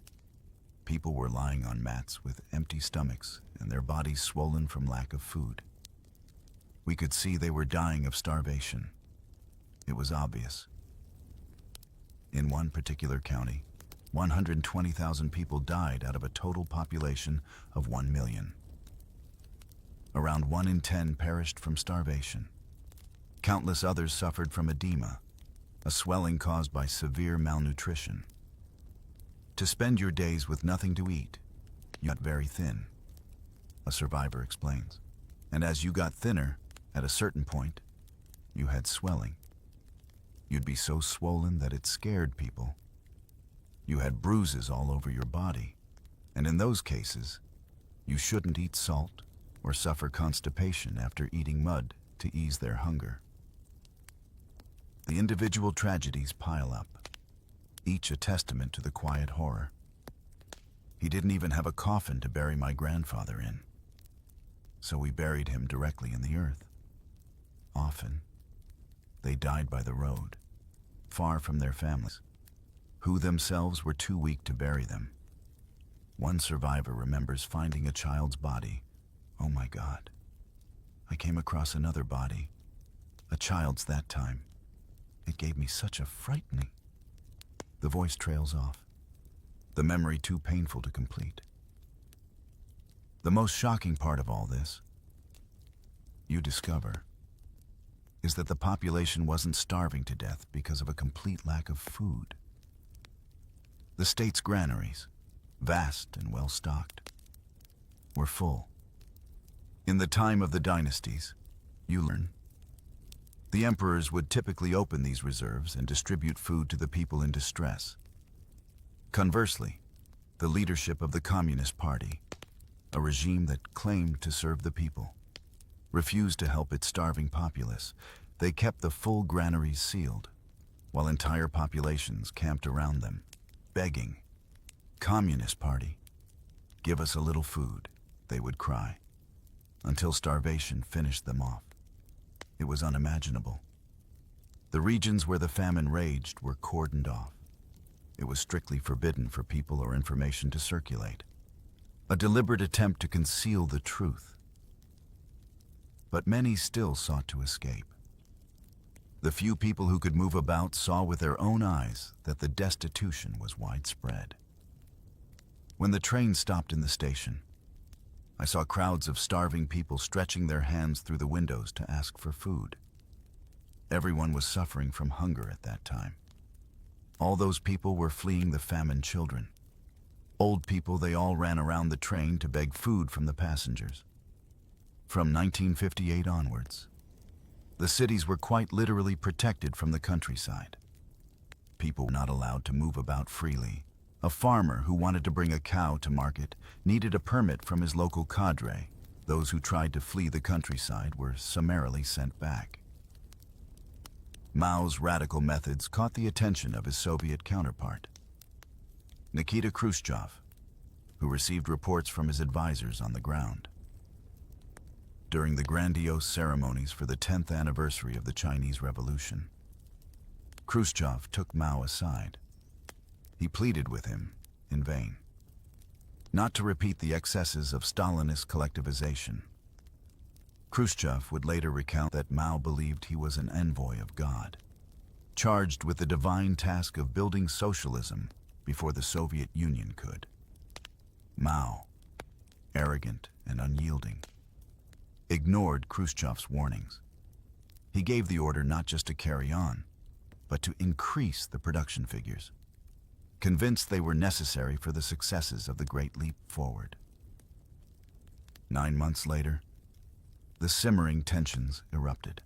People were lying on mats with empty stomachs and their bodies swollen from lack of food. We could see they were dying of starvation. It was obvious. In one particular county, 120,000 people died out of a total population of 1 million. Around 1 in 10 perished from starvation. Countless others suffered from edema, a swelling caused by severe malnutrition. To spend your days with nothing to eat, you got very thin, a survivor explains. And as you got thinner, at a certain point, you had swelling. You'd be so swollen that it scared people. You had bruises all over your body, and in those cases, you shouldn't eat salt or suffer constipation after eating mud to ease their hunger. The individual tragedies pile up, each a testament to the quiet horror. He didn't even have a coffin to bury my grandfather in, so we buried him directly in the earth. Often, they died by the road, far from their families, who themselves were too weak to bury them. One survivor remembers finding a child's body. Oh my God, I came across another body, a child's that time. It gave me such a frightening. The voice trails off, the memory too painful to complete. The most shocking part of all this, you discover, is that the population wasn't starving to death because of a complete lack of food. The state's granaries, vast and well-stocked, were full. In the time of the dynasties, you learn, the emperors would typically open these reserves and distribute food to the people in distress. Conversely, the leadership of the Communist Party, a regime that claimed to serve the people, refused to help its starving populace. They kept the full granaries sealed, while entire populations camped around them, begging. Communist Party, give us a little food, they would cry, until starvation finished them off. It was unimaginable. The regions where the famine raged were cordoned off. It was strictly forbidden for people or information to circulate. A deliberate attempt to conceal the truth. But many still sought to escape. The few people who could move about saw with their own eyes that the destitution was widespread. When the train stopped in the station, I saw crowds of starving people stretching their hands through the windows to ask for food. Everyone was suffering from hunger at that time. All those people were fleeing the famine children. Old people, they all ran around the train to beg food from the passengers. From 1958 onwards, the cities were quite literally protected from the countryside. People were not allowed to move about freely. A farmer who wanted to bring a cow to market needed a permit from his local cadre. Those who tried to flee the countryside were summarily sent back. Mao's radical methods caught the attention of his Soviet counterpart, Nikita Khrushchev, who received reports from his advisors on the ground. During the grandiose ceremonies for the 10th anniversary of the Chinese Revolution, Khrushchev took Mao aside. He pleaded with him, in vain, not to repeat the excesses of Stalinist collectivization. Khrushchev would later recount that Mao believed he was an envoy of God, charged with the divine task of building socialism before the Soviet Union could. Mao, arrogant and unyielding, ignored Khrushchev's warnings. He gave the order not just to carry on, but to increase the production figures, convinced they were necessary for the successes of the Great Leap Forward. 9 months later, the simmering tensions erupted.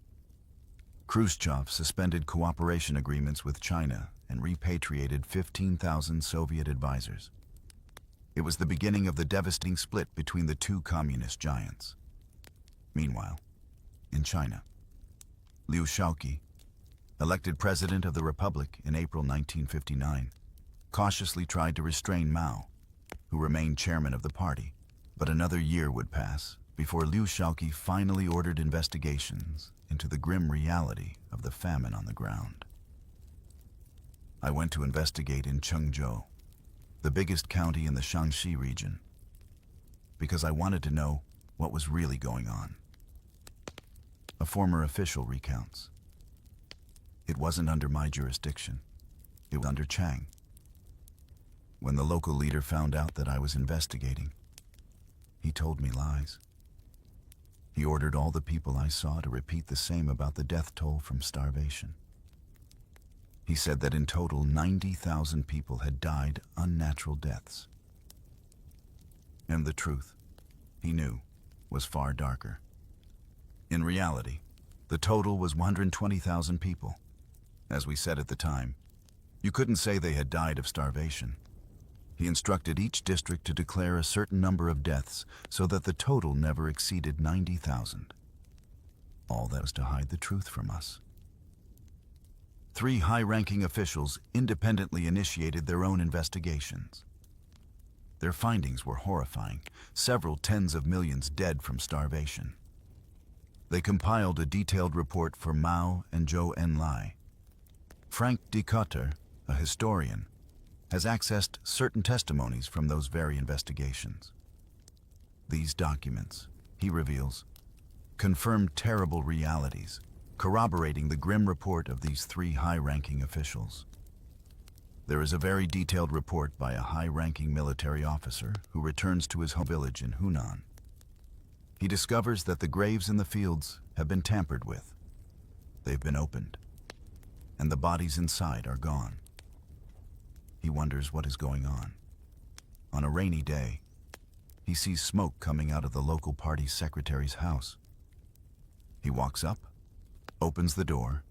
Khrushchev suspended cooperation agreements with China and repatriated 15,000 Soviet advisors. It was the beginning of the devastating split between the two communist giants. Meanwhile, in China, Liu Shaoqi, elected president of the Republic in April 1959, cautiously tried to restrain Mao, who remained chairman of the party. But another year would pass before Liu Shaoqi finally ordered investigations into the grim reality of the famine on the ground. I went to investigate in Chengzhou, the biggest county in the Shaanxi region, because I wanted to know what was really going on. A former official recounts. It wasn't under my jurisdiction. It was under Chang. When the local leader found out that I was investigating, he told me lies. He ordered all the people I saw to repeat the same about the death toll from starvation. He said that in total 90,000 people had died unnatural deaths. And the truth, he knew, was far darker. In reality, the total was 120,000 people. As we said at the time, you couldn't say they had died of starvation. He instructed each district to declare a certain number of deaths so that the total never exceeded 90,000. All that was to hide the truth from us. 3 high-ranking officials independently initiated their own investigations. Their findings were horrifying, several tens of millions dead from starvation. They compiled a detailed report for Mao and Zhou Enlai. Frank de Cotter, a historian, has accessed certain testimonies from those very investigations. These documents, he reveals, confirm terrible realities, corroborating the grim report of these 3 high-ranking officials. There is a very detailed report by a high-ranking military officer who returns to his home village in Hunan. He discovers that the graves in the fields have been tampered with. They've been opened, and the bodies inside are gone. He wonders what is going on. On a rainy day, he sees smoke coming out of the local party secretary's house. He walks up, opens the door,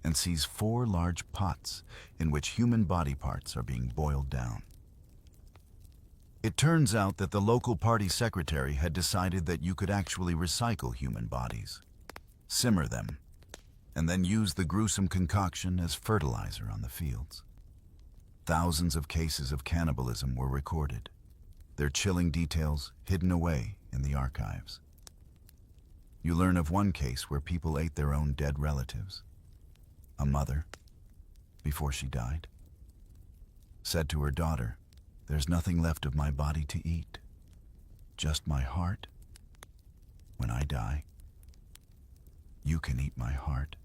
and sees 4 large pots in which human body parts are being boiled down. It turns out that the local party secretary had decided that you could actually recycle human bodies, simmer them, and then use the gruesome concoction as fertilizer on the fields. Thousands of cases of cannibalism were recorded, their chilling details hidden away in the archives. You learn of one case where people ate their own dead relatives. A mother, before she died, said to her daughter, "There's nothing left of my body to eat, just my heart. When I die, you can eat my heart."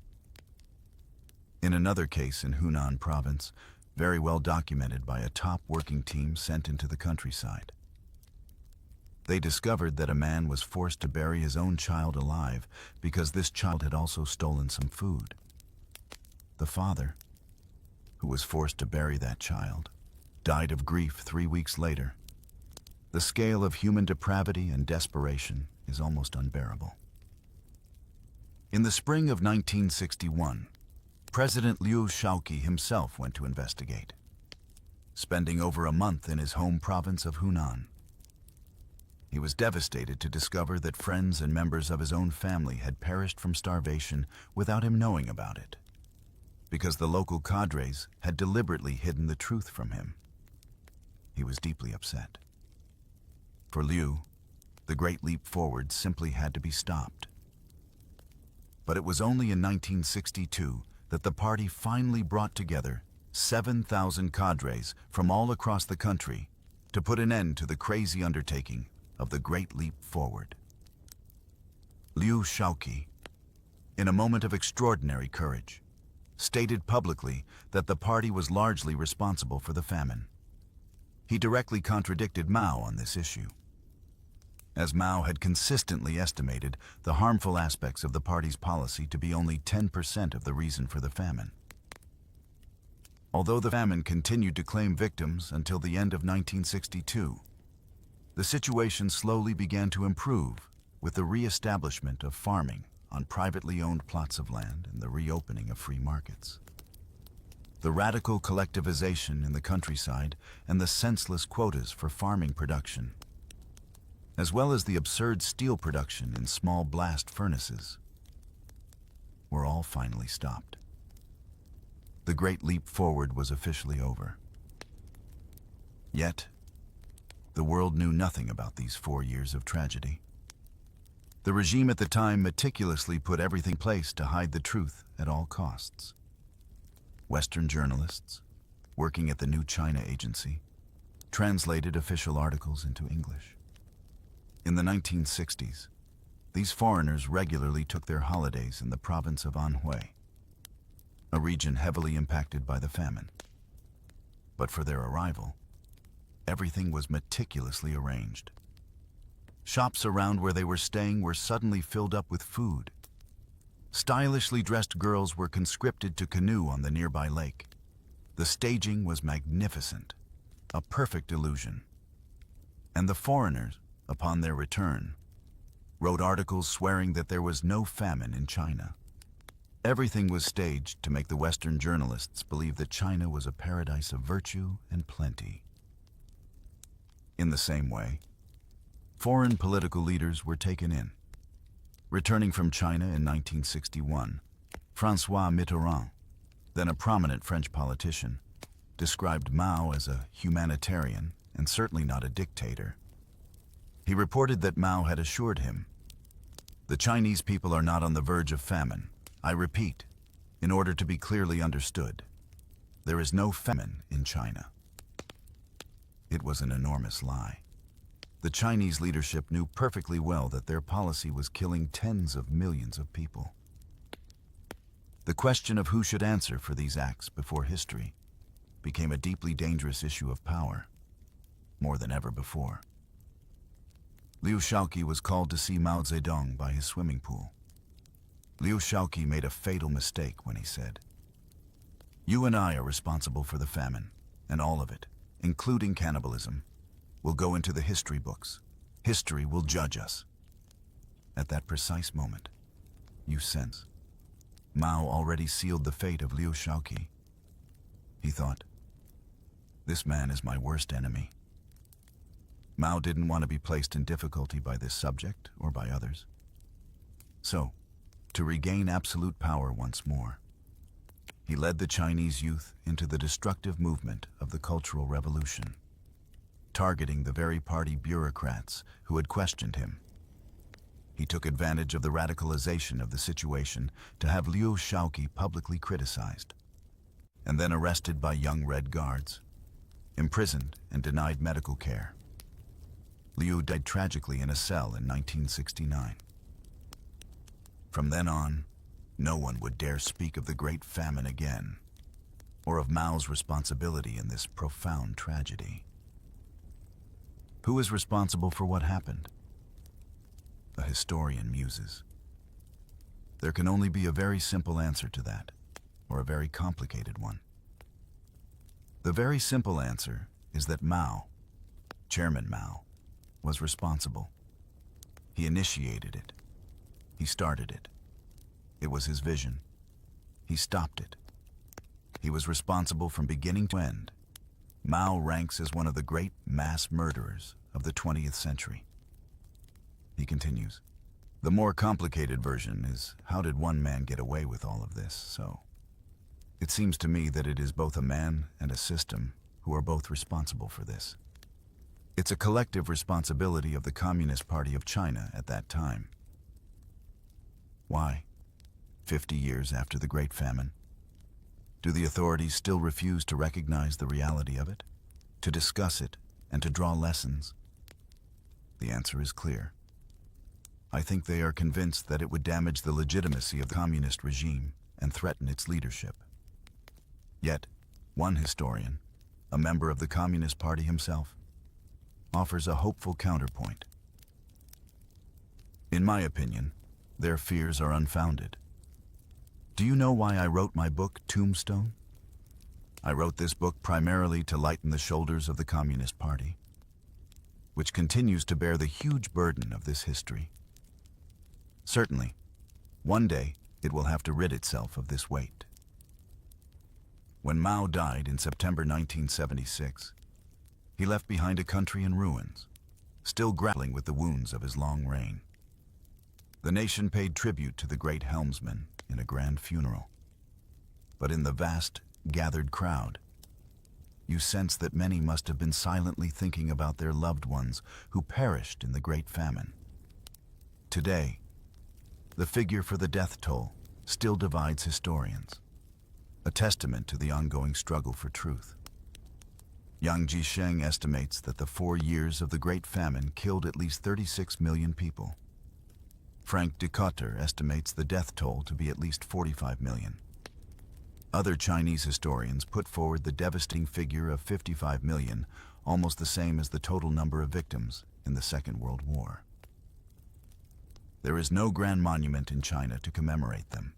In another case in Hunan province, very well documented by a top working team sent into the countryside, they discovered that a man was forced to bury his own child alive because this child had also stolen some food. The father, who was forced to bury that child, died of grief 3 weeks later. The scale of human depravity and desperation is almost unbearable. In the spring of 1961, President Liu Shaoqi himself went to investigate, spending over a month in his home province of Hunan. He was devastated to discover that friends and members of his own family had perished from starvation without him knowing about it, because the local cadres had deliberately hidden the truth from him. He was deeply upset. For Liu, the Great Leap Forward simply had to be stopped. But it was only in 1962 that the party finally brought together 7,000 cadres from all across the country to put an end to the crazy undertaking of the Great Leap Forward. Liu Shaoqi, in a moment of extraordinary courage, stated publicly that the party was largely responsible for the famine. He directly contradicted Mao on this issue, as Mao had consistently estimated the harmful aspects of the party's policy to be only 10% of the reason for the famine. Although the famine continued to claim victims until the end of 1962, the situation slowly began to improve with the re-establishment of farming on privately owned plots of land and the reopening of free markets. The radical collectivization in the countryside and the senseless quotas for farming production as well as the absurd steel production in small blast furnaces, were all finally stopped. The great leap forward was officially over. Yet, the world knew nothing about these 4 years of tragedy. The regime at the time meticulously put everything in place to hide the truth at all costs. Western journalists, working at the New China Agency, translated official articles into English. In the 1960s, these foreigners regularly took their holidays in the province of Anhui, a region heavily impacted by the famine. But for their arrival, everything was meticulously arranged. Shops around where they were staying were suddenly filled up with food. Stylishly dressed girls were conscripted to canoe on the nearby lake. The staging was magnificent, a perfect illusion. And the foreigners, upon their return, wrote articles swearing that there was no famine in China. Everything was staged to make the Western journalists believe that China was a paradise of virtue and plenty. In the same way, foreign political leaders were taken in. Returning from China in 1961, François Mitterrand, then a prominent French politician, described Mao as a humanitarian and certainly not a dictator. He reported that Mao had assured him, "The Chinese people are not on the verge of famine. I repeat, in order to be clearly understood, there is no famine in China." It was an enormous lie. The Chinese leadership knew perfectly well that their policy was killing tens of millions of people. The question of who should answer for these acts before history became a deeply dangerous issue of power, more than ever before. Liu Shaoqi was called to see Mao Zedong by his swimming pool. Liu Shaoqi made a fatal mistake when he said, "You and I are responsible for the famine, and all of it, including cannibalism, will go into the history books. History will judge us." At that precise moment, you sense, Mao already sealed the fate of Liu Shaoqi. He thought, "This man is my worst enemy." Mao didn't want to be placed in difficulty by this subject or by others. So, to regain absolute power once more, he led the Chinese youth into the destructive movement of the Cultural Revolution, targeting the very party bureaucrats who had questioned him. He took advantage of the radicalization of the situation to have Liu Shaoqi publicly criticized, and then arrested by young Red Guards, imprisoned and denied medical care. Liu died tragically in a cell in 1969. From then on, no one would dare speak of the Great Famine again, or of Mao's responsibility in this profound tragedy. Who is responsible for what happened? A historian muses. There can only be a very simple answer to that, or a very complicated one. The very simple answer is that Mao, Chairman Mao, was responsible. He initiated it. He started it. It was his vision. He stopped it. He was responsible from beginning to end. Mao ranks as one of the great mass murderers of the 20th century. He continues, "The more complicated version is, how did one man get away with all of this? So it seems to me that it is both a man and a system who are both responsible for this. It's a collective responsibility of the Communist Party of China at that time." Why? 50 years after the Great Famine? Do the authorities still refuse to recognize the reality of it, to discuss it, and to draw lessons? The answer is clear. I think they are convinced that it would damage the legitimacy of the communist regime and threaten its leadership. Yet, one historian, a member of the Communist Party himself, offers a hopeful counterpoint. In my opinion, their fears are unfounded. Do you know why I wrote my book, Tombstone? I wrote this book primarily to lighten the shoulders of the Communist Party, which continues to bear the huge burden of this history. Certainly, one day it will have to rid itself of this weight. When Mao died in September 1976, he left behind a country in ruins, still grappling with the wounds of his long reign. The nation paid tribute to the great helmsman in a grand funeral. But in the vast, gathered crowd, you sense that many must have been silently thinking about their loved ones who perished in the Great Famine. Today, the figure for the death toll still divides historians, a testament to the ongoing struggle for truth. Yang Jisheng estimates that the 4 years of the Great Famine killed at least 36 million people. Frank Decotter estimates the death toll to be at least 45 million. Other Chinese historians put forward the devastating figure of 55 million, almost the same as the total number of victims in the Second World War. There is no grand monument in China to commemorate them.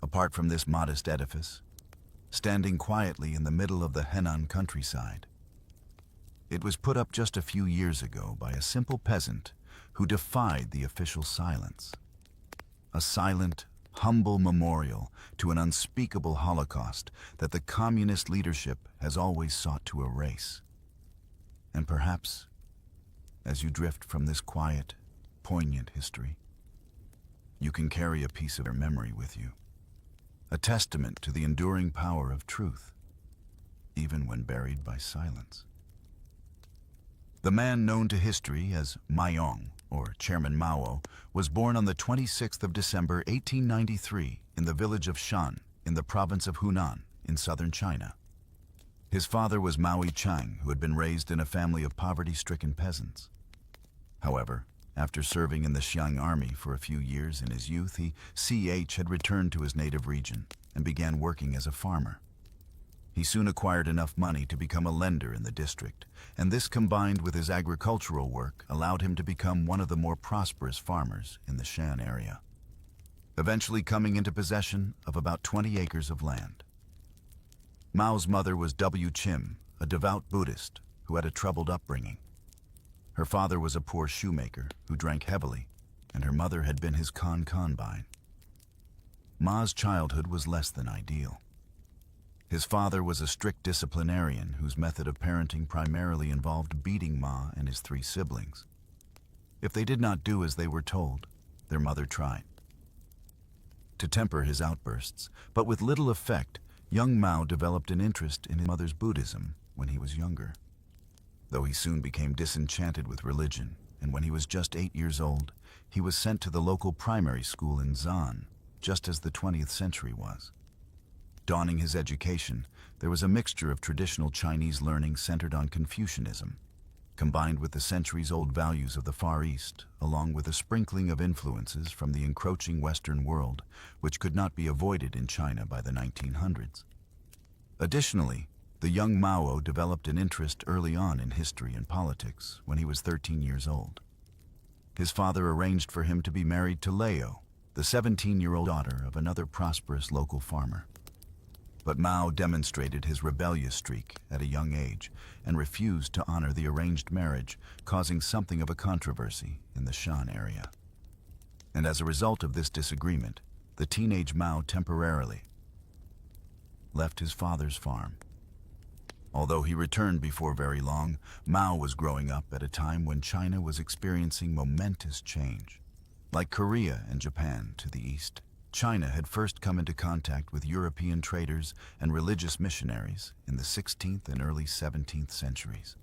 Apart from this modest edifice, standing quietly in the middle of the Henan countryside, it was put up just a few years ago by a simple peasant who defied the official silence. A silent, humble memorial to an unspeakable Holocaust that the communist leadership has always sought to erase. And perhaps, as you drift from this quiet, poignant history, you can carry a piece of their memory with you, a testament to the enduring power of truth, even when buried by silence. The man known to history as Maiyong, or Chairman Mao, was born on the 26th of December 1893 in the village of Shan in the province of Hunan in southern China. His father was Maui Chang, who had been raised in a family of poverty-stricken peasants. However, after serving in the Xiang army for a few years in his youth, he had returned to his native region and began working as a farmer. He soon acquired enough money to become a lender in the district, and this combined with his agricultural work allowed him to become one of the more prosperous farmers in the Shan area, eventually coming into possession of about 20 acres of land. Mao's mother was W. Chim, a devout Buddhist who had a troubled upbringing. Her father was a poor shoemaker who drank heavily, and her mother had been his concubine. Ma's childhood was less than ideal. His father was a strict disciplinarian whose method of parenting primarily involved beating Ma and his 3 siblings. If they did not do as they were told, their mother tried to temper his outbursts, but with little effect. Young Mao developed an interest in his mother's Buddhism when he was younger, though he soon became disenchanted with religion, and when he was just 8 years old, he was sent to the local primary school in Zan, just as the 20th century was. Donning his education, there was a mixture of traditional Chinese learning centered on Confucianism, combined with the centuries-old values of the Far East, along with a sprinkling of influences from the encroaching Western world, which could not be avoided in China by the 1900s. Additionally, the young Mao developed an interest early on in history and politics when he was 13 years old. His father arranged for him to be married to Leo, the 17-year-old daughter of another prosperous local farmer. But Mao demonstrated his rebellious streak at a young age and refused to honor the arranged marriage, causing something of a controversy in the Shan area. And as a result of this disagreement, the teenage Mao temporarily left his father's farm. Although he returned before very long, Mao was growing up at a time when China was experiencing momentous change. Like Korea and Japan to the east, China had first come into contact with European traders and religious missionaries in the 16th and early 17th centuries.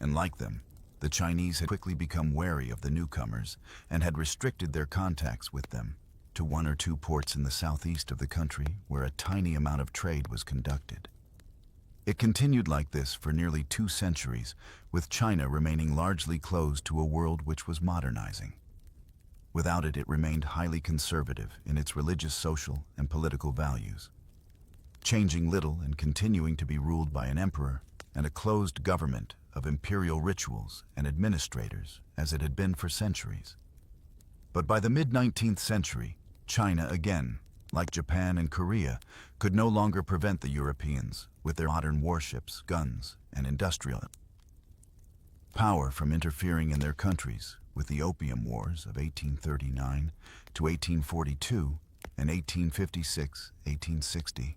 And like them, the Chinese had quickly become wary of the newcomers and had restricted their contacts with them to 1 or 2 ports in the southeast of the country where a tiny amount of trade was conducted. It continued like this for nearly 2 centuries, with China remaining largely closed to a world which was modernizing. Without it, it remained highly conservative in its religious, social, and political values, changing little and continuing to be ruled by an emperor and a closed government of imperial rituals and administrators as it had been for centuries. But by the mid-19th century, China again, like Japan and Korea, could no longer prevent the Europeans with their modern warships, guns, and industrial power from interfering in their countries with the Opium Wars of 1839 to 1842 and 1856-1860.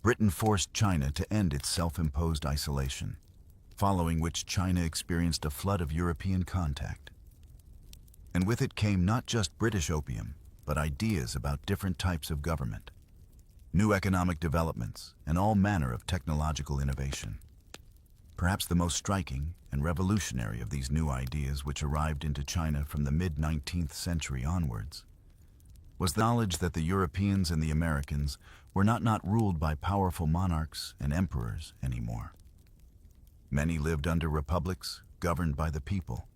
Britain forced China to end its self-imposed isolation, following which China experienced a flood of European contact. And with it came not just British opium, but ideas about different types of government, new economic developments, and all manner of technological innovation. Perhaps the most striking and revolutionary of these new ideas which arrived into China from the mid-19th century onwards was the knowledge that the Europeans and the Americans were not ruled by powerful monarchs and emperors anymore. Many lived under republics governed by the people.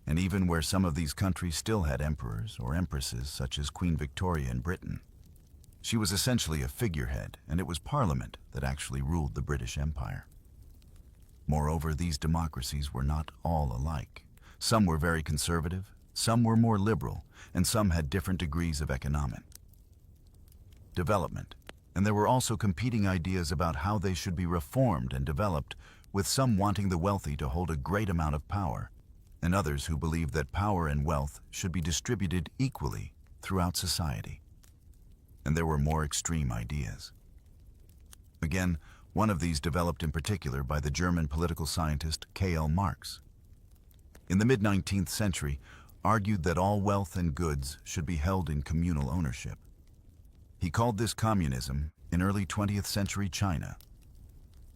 And even where some of these countries still had emperors or empresses, such as Queen Victoria in Britain, she was essentially a figurehead, and it was Parliament that actually ruled the British Empire. Moreover, these democracies were not all alike. Some were very conservative, some were more liberal, and some had different degrees of economic development. And there were also competing ideas about how they should be reformed and developed, with some wanting the wealthy to hold a great amount of power, and others who believed that power and wealth should be distributed equally throughout society. And there were more extreme ideas. Again, one of these developed in particular by the German political scientist Karl Marx. In the mid-19th century, argued that all wealth and goods should be held in communal ownership. He called this communism in early 20th century China.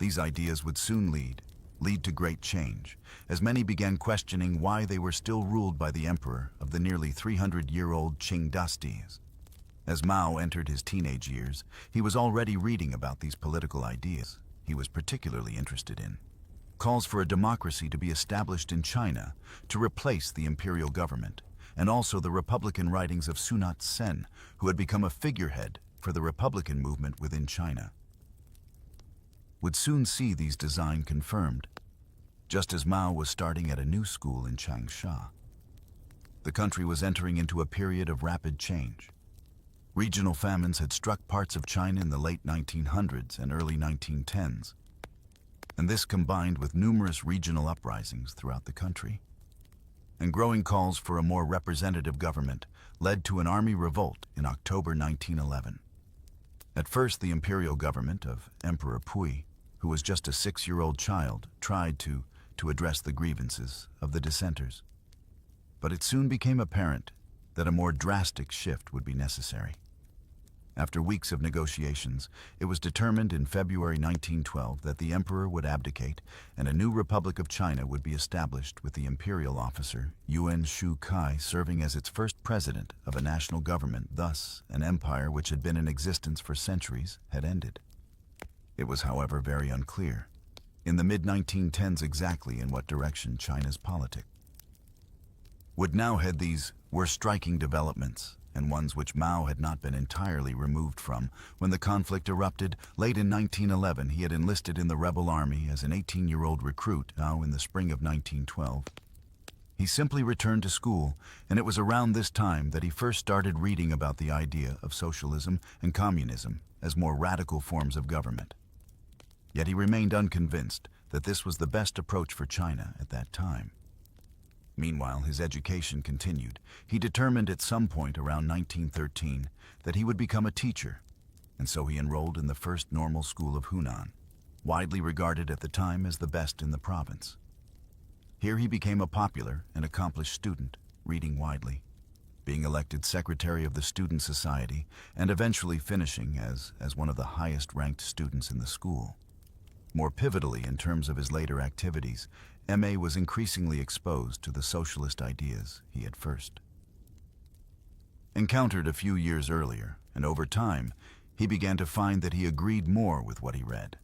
These ideas would soon lead to great change, as many began questioning why they were still ruled by the emperor of the nearly 300-year-old Qing dynasties. As Mao entered his teenage years, he was already reading about these political ideas he was particularly interested in. Calls for a democracy to be established in China to replace the imperial government, and also the Republican writings of Sun Yat-sen, who had become a figurehead for the Republican movement within China, would soon see these designs confirmed, just as Mao was starting at a new school in Changsha. The country was entering into a period of rapid change. Regional famines had struck parts of China in the late 1900s and early 1910s, and this combined with numerous regional uprisings throughout the country. And growing calls for a more representative government led to an army revolt in October 1911. At first, the imperial government of Emperor Pui, who was just a 6-year-old child, tried to address the grievances of the dissenters. But it soon became apparent that a more drastic shift would be necessary. After weeks of negotiations, it was determined in February 1912 that the emperor would abdicate and a new Republic of China would be established, with the imperial officer Yuan Shu Kai serving as its first president of a national government. Thus, an empire which had been in existence for centuries had ended. It was, however, very unclear in the mid-1910s exactly in what direction China's politics would now head. These were striking developments, and ones which Mao had not been entirely removed from. When the conflict erupted late in 1911, he had enlisted in the rebel army as an 18-year-old recruit. Now, in the spring of 1912, he simply returned to school, and it was around this time that he first started reading about the idea of socialism and communism as more radical forms of government. Yet he remained unconvinced that this was the best approach for China at that time. Meanwhile, his education continued. He determined at some point around 1913 that he would become a teacher, and so he enrolled in the first normal school of Hunan, widely regarded at the time as the best in the province. Here he became a popular and accomplished student, reading widely, being elected secretary of the student society, and eventually finishing as one of the highest-ranked students in the school. More pivotally, in terms of his later activities, M.A. was increasingly exposed to the socialist ideas he had first encountered a few years earlier, and over time, he began to find that he agreed more with what he read,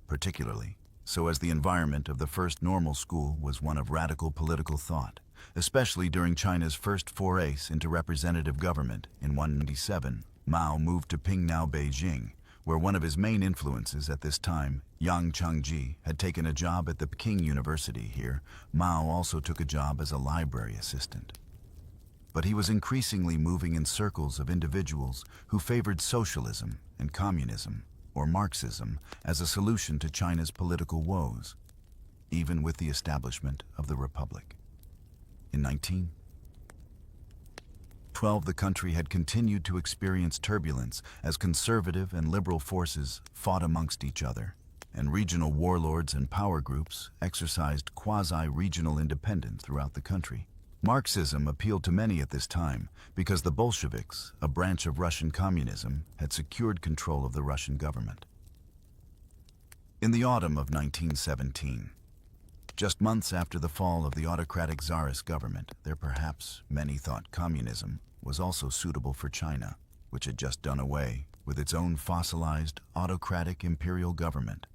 particularly so as the environment of the first normal school was one of radical political thought, especially during China's first forays into representative government in 1997. Mao moved to Pingnou, Beijing, where one of his main influences at this time, Yang Changji, had taken a job at the Peking University. Here, Mao also took a job as a library assistant. But he was increasingly moving in circles of individuals who favored socialism and communism, or Marxism, as a solution to China's political woes, even with the establishment of the Republic. In 1912, the country had continued to experience turbulence as conservative and liberal forces fought amongst each other. and regional warlords and power groups exercised quasi-regional independence throughout the country. Marxism appealed to many at this time because the Bolsheviks, a branch of Russian communism, had secured control of the Russian government. In the autumn of 1917, just months after the fall of the autocratic Tsarist government, there perhaps many thought communism was also suitable for China, which had just done away with its own fossilized, autocratic imperial government.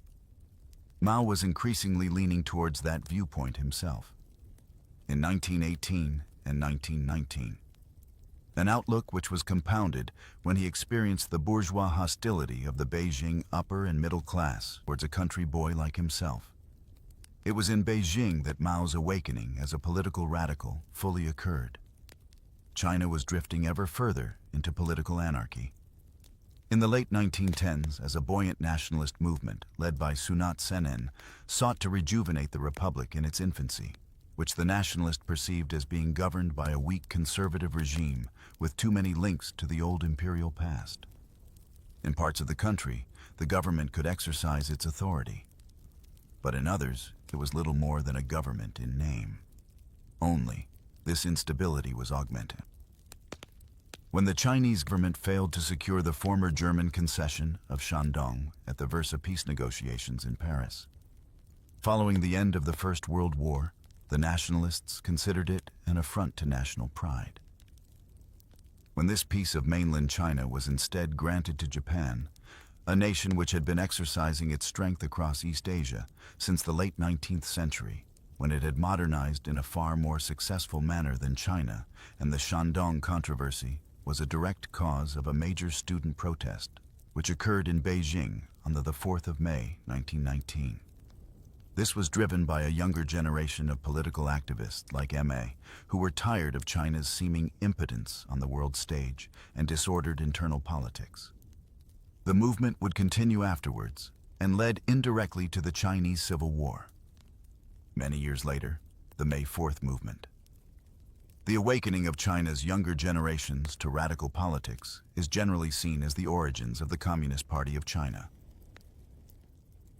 Mao was increasingly leaning towards that viewpoint himself. In 1918 and 1919, an outlook which was compounded when he experienced the bourgeois hostility of the Beijing upper and middle class towards a country boy like himself. It was in Beijing that Mao's awakening as a political radical fully occurred. China was drifting ever further into political anarchy. In the late 1910s, as a buoyant nationalist movement led by Sun Yat-sen sought to rejuvenate the republic in its infancy, which the nationalist perceived as being governed by a weak conservative regime with too many links to the old imperial past. In parts of the country, the government could exercise its authority, but in others, it was little more than a government in name. Only, this instability was augmented when the Chinese government failed to secure the former German concession of Shandong at the Versailles peace negotiations in Paris. Following the end of the First World War, the nationalists considered it an affront to national pride. When this piece of mainland China was instead granted to Japan, a nation which had been exercising its strength across East Asia since the late 19th century, when it had modernized in a far more successful manner than China, and the Shandong controversy was a direct cause of a major student protest, which occurred in Beijing on the 4th of May, 1919. This was driven by a younger generation of political activists like M.A., who were tired of China's seeming impotence on the world stage and disordered internal politics. The movement would continue afterwards and led indirectly to the Chinese Civil War. Many years later, the May 4th movement. The awakening of China's younger generations to radical politics is generally seen as the origins of the Communist Party of China.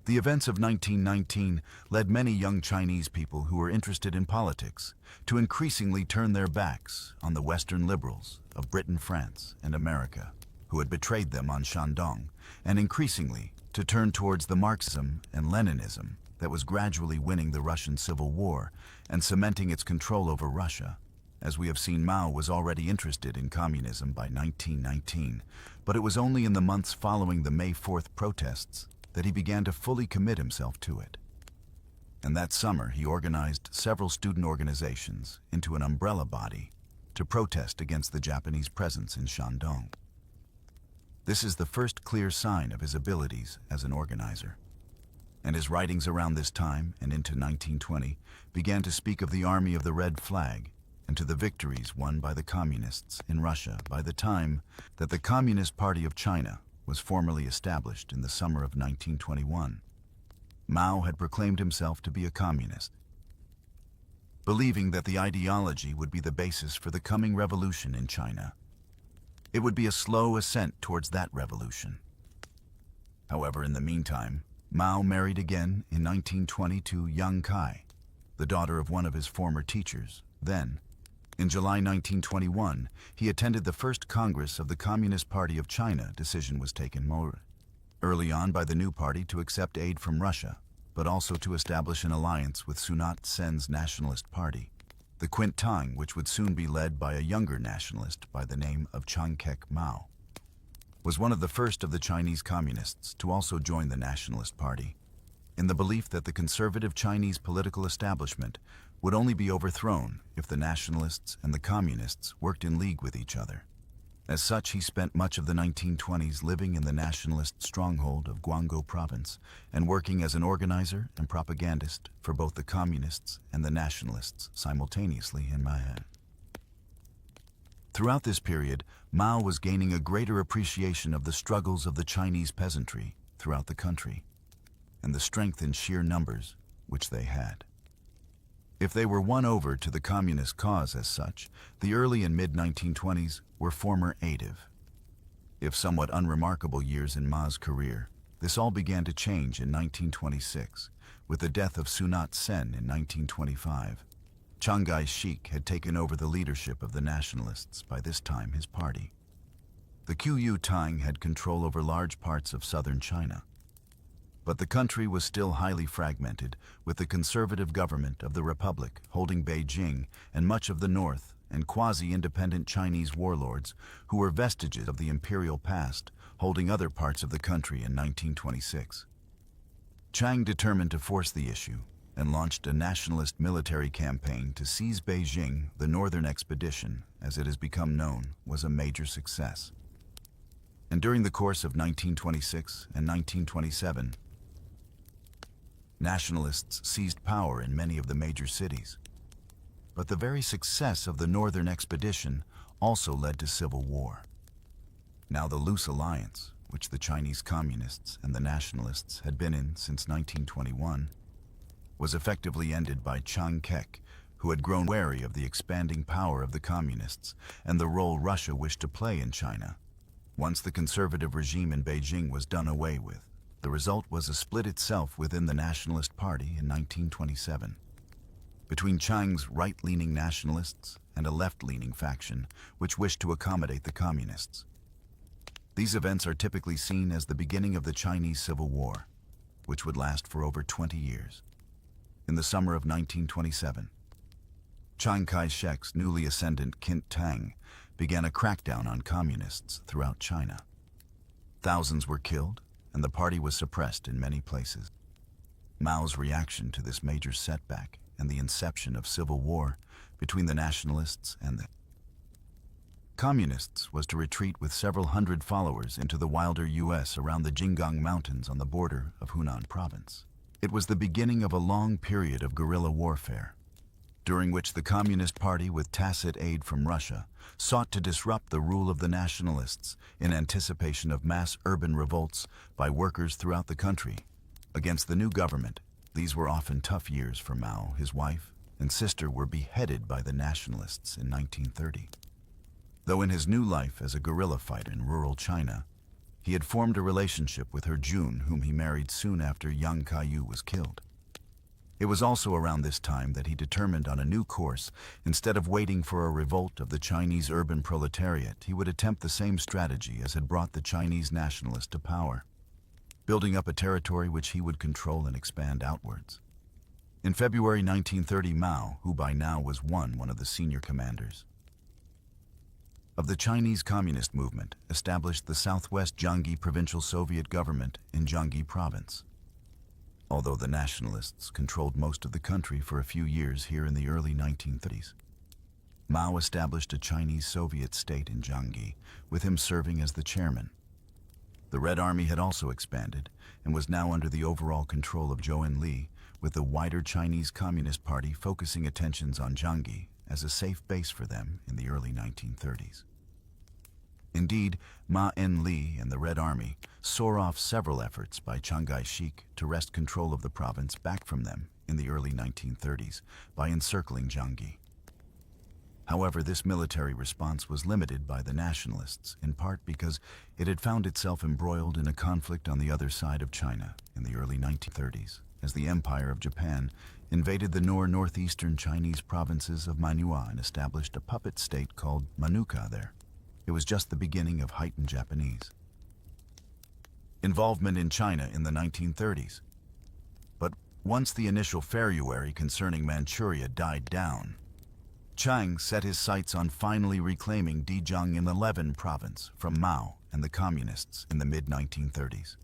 The events of 1919 led many young Chinese people who were interested in politics to increasingly turn their backs on the Western liberals of Britain, France, and America, who had betrayed them on Shandong, and increasingly to turn towards the Marxism and Leninism that was gradually winning the Russian Civil War and cementing its control over Russia. As we have seen, Mao was already interested in communism by 1919, but it was only in the months following the May 4th protests that he began to fully commit himself to it. And that summer, he organized several student organizations into an umbrella body to protest against the Japanese presence in Shandong. This is the first clear sign of his abilities as an organizer. And his writings around this time and into 1920 began to speak of the Army of the Red Flag and to the victories won by the communists in Russia by the time that the Communist Party of China was formally established in the summer of 1921. Mao had proclaimed himself to be a communist, believing that the ideology would be the basis for the coming revolution in China. It would be a slow ascent towards that revolution. However, in the meantime, Mao married again in 1920 to Yang Kai, the daughter of one of his former teachers. Then, in July 1921, he attended the first Congress of the Communist Party of China. Decision was taken more early on by the new party to accept aid from Russia, but also to establish an alliance with Sun Yat-sen's Nationalist Party, the Kuomintang, which would soon be led by a younger nationalist by the name of Chiang Kai-shek. Was one of the first of the Chinese communists to also join the Nationalist Party, in the belief that the conservative Chinese political establishment would only be overthrown if the nationalists and the communists worked in league with each other. As such, he spent much of the 1920s living in the nationalist stronghold of Guangdong province and working as an organizer and propagandist for both the communists and the nationalists simultaneously in Mahan. Throughout this period, Mao was gaining a greater appreciation of the struggles of the Chinese peasantry throughout the country and the strength in sheer numbers which they had. If they were won over to the communist cause as such, the early and mid-1920s were formative, if somewhat unremarkable years in Mao's career, This all began to change in 1926, with the death of Sun Yat-sen in 1925. Chiang Kai-shek had taken over the leadership of the nationalists, by this time his party. The Kuomintang had control over large parts of southern China. But the country was still highly fragmented, with the conservative government of the Republic holding Beijing and much of the north, and quasi-independent Chinese warlords, who were vestiges of the imperial past, holding other parts of the country in 1926. Chiang determined to force the issue and launched a nationalist military campaign to seize Beijing. The Northern Expedition, as it has become known, was a major success. And during the course of 1926 and 1927, nationalists seized power in many of the major cities. But the very success of the Northern Expedition also led to civil war. Now the loose alliance, which the Chinese communists and the nationalists had been in since 1921, was effectively ended by Chiang Kai, who had grown wary of the expanding power of the communists and the role Russia wished to play in China. Once the conservative regime in Beijing was done away with, the result was a split itself within the Nationalist Party in 1927. Between Chiang's right-leaning nationalists and a left-leaning faction which wished to accommodate the communists. These events are typically seen as the beginning of the Chinese Civil War, which would last for over 20 years. In the summer of 1927, Chiang Kai-shek's newly ascendant Kuomintang began a crackdown on communists throughout China. Thousands were killed, and the party was suppressed in many places. Mao's reaction to this major setback and the inception of civil war between the nationalists and the communists was to retreat with several hundred followers into the wilder U.S. around the Jinggang Mountains on the border of Hunan province. It was the beginning of a long period of guerrilla warfare, during which the Communist Party, with tacit aid from Russia, sought to disrupt the rule of the nationalists in anticipation of mass urban revolts by workers throughout the country against the new government. These were often tough years for Mao. His wife and sister were beheaded by the nationalists in 1930. Though in his new life as a guerrilla fighter in rural China, he had formed a relationship with her June, whom he married soon after Yang Kaiyu was killed. It was also around this time that he determined on a new course. Instead of waiting for a revolt of the Chinese urban proletariat, he would attempt the same strategy as had brought the Chinese nationalists to power, building up a territory which he would control and expand outwards. In February 1930, Mao, who by now was one of the senior commanders of the Chinese Communist movement, established the Southwest Jiangxi Provincial Soviet government in Jiangxi province. Although the nationalists controlled most of the country for a few years here in the early 1930s, Mao established a Chinese Soviet state in Jiangxi, with him serving as the chairman. The Red Army had also expanded and was now under the overall control of Zhou Enlai, with the wider Chinese Communist Party focusing attentions on Jiangxi as a safe base for them in the early 1930s. Indeed, Ma Enlai and the Red Army saw off several efforts by Chiang Kai-shek to wrest control of the province back from them in the early 1930s by encircling Jiangxi. However, this military response was limited by the nationalists, in part because it had found itself embroiled in a conflict on the other side of China in the early 1930s, as the Empire of Japan invaded the northeastern Chinese provinces of Manua and established a puppet state called Manuka there. It was just the beginning of heightened Japanese involvement in China in the 1930s. But once the initial february concerning Manchuria died down, Chiang set his sights on finally reclaiming Zedong in the Levin province from Mao and the communists in the mid-1930s.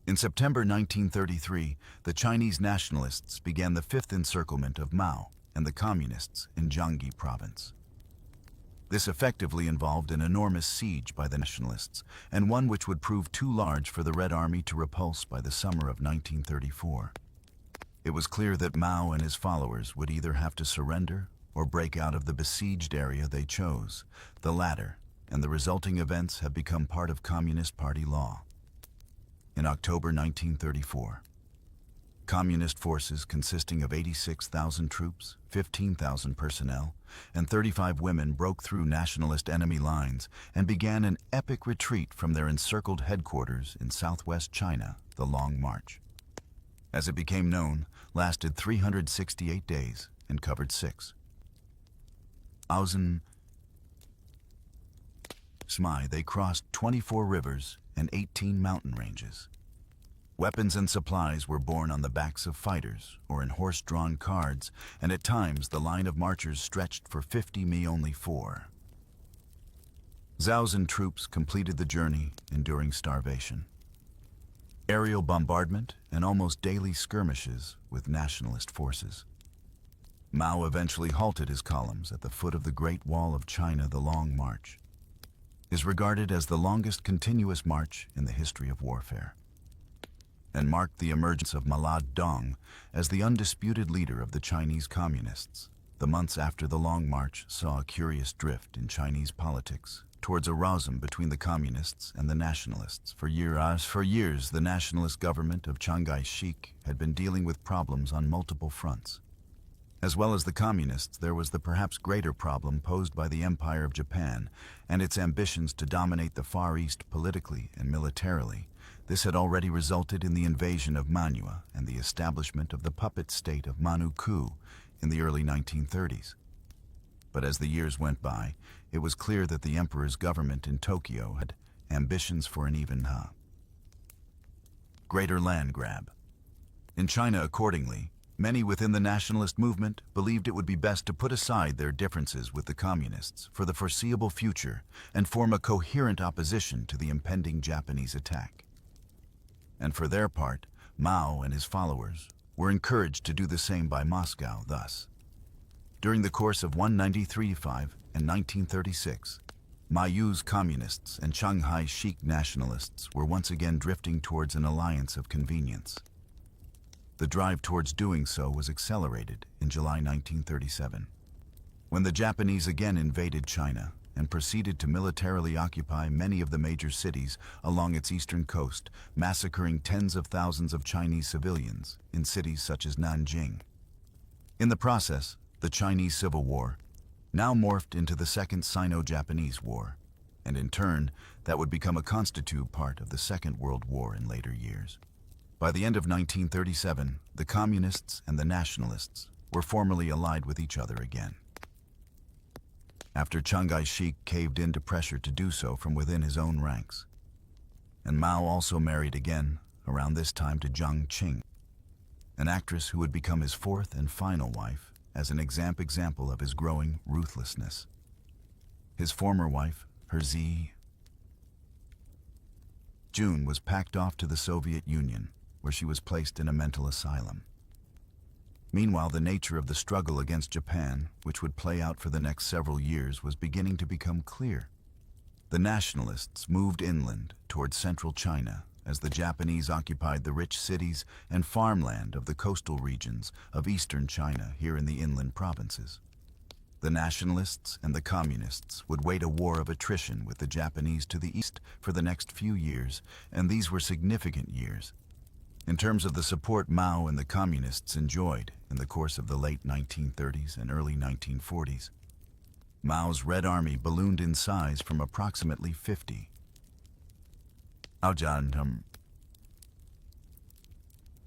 In September 1933, the Chinese nationalists began the fifth encirclement of Mao and the communists in Jiangxi province. This effectively involved an enormous siege by the nationalists, and one which would prove too large for the Red Army to repulse by the summer of 1934. It was clear that Mao and his followers would either have to surrender or break out of the besieged area. They chose the latter, and the resulting events have become part of Communist Party law. In October 1934, Communist forces consisting of 86,000 troops, 15,000 personnel, and 35 women broke through nationalist enemy lines and began an epic retreat from their encircled headquarters in southwest China, the Long March. As it became known, lasted 368 days and covered 6,000 miles. They crossed 24 rivers and 18 mountain ranges. Weapons and supplies were borne on the backs of fighters or in horse-drawn carts, and at times the line of marchers stretched for 50 mi only 4,000 troops completed the journey, enduring starvation, aerial bombardment, and almost daily skirmishes with nationalist forces. Mao eventually halted his columns at the foot of the Great Wall of China. The Long March is regarded as the longest continuous march in the history of warfare, and marked the emergence of Mao Zedong as the undisputed leader of the Chinese Communists. The months after the Long March saw a curious drift in Chinese politics towards a schism between the Communists and the Nationalists. For years, the nationalist government of Chiang Kai-shek had been dealing with problems on multiple fronts. As well as the Communists, there was the perhaps greater problem posed by the Empire of Japan and its ambitions to dominate the Far East politically and militarily. This had already resulted in the invasion of Manua and the establishment of the puppet state of Manchukuo in the early 1930s. But as the years went by, it was clear that the emperor's government in Tokyo had ambitions for an even greater land grab. In China, accordingly, many within the nationalist movement believed it would be best to put aside their differences with the Communists for the foreseeable future and form a coherent opposition to the impending Japanese attack. And for their part, Mao and his followers were encouraged to do the same by Moscow. Thus, during the course of 1935 and 1936, Mao's communists and Shanghai Sheik nationalists were once again drifting towards an alliance of convenience. The drive towards doing so was accelerated in July 1937, when the Japanese again invaded China and proceeded to militarily occupy many of the major cities along its eastern coast, massacring tens of thousands of Chinese civilians in cities such as Nanjing. In the process, the Chinese Civil War now morphed into the Second Sino-Japanese War, and in turn, that would become a constitutive part of the Second World War in later years. By the end of 1937, the Communists and the Nationalists were formally allied with each other again, after Chiang Kai-shek caved in to pressure to do so from within his own ranks. And Mao also married again, around this time, to Jiang Qing, an actress who would become his fourth and final wife, as an example of his growing ruthlessness. His former wife, June, was packed off to the Soviet Union, where she was placed in a mental asylum. Meanwhile, the nature of the struggle against Japan, which would play out for the next several years, was beginning to become clear. The nationalists moved inland towards central China as the Japanese occupied the rich cities and farmland of the coastal regions of eastern China here in the inland provinces. The nationalists and the communists would wage a war of attrition with the Japanese to the east for the next few years, and these were significant years in terms of the support Mao and the communists enjoyed in the course of the late 1930s and early 1940s. Mao's Red Army ballooned in size from approximately 50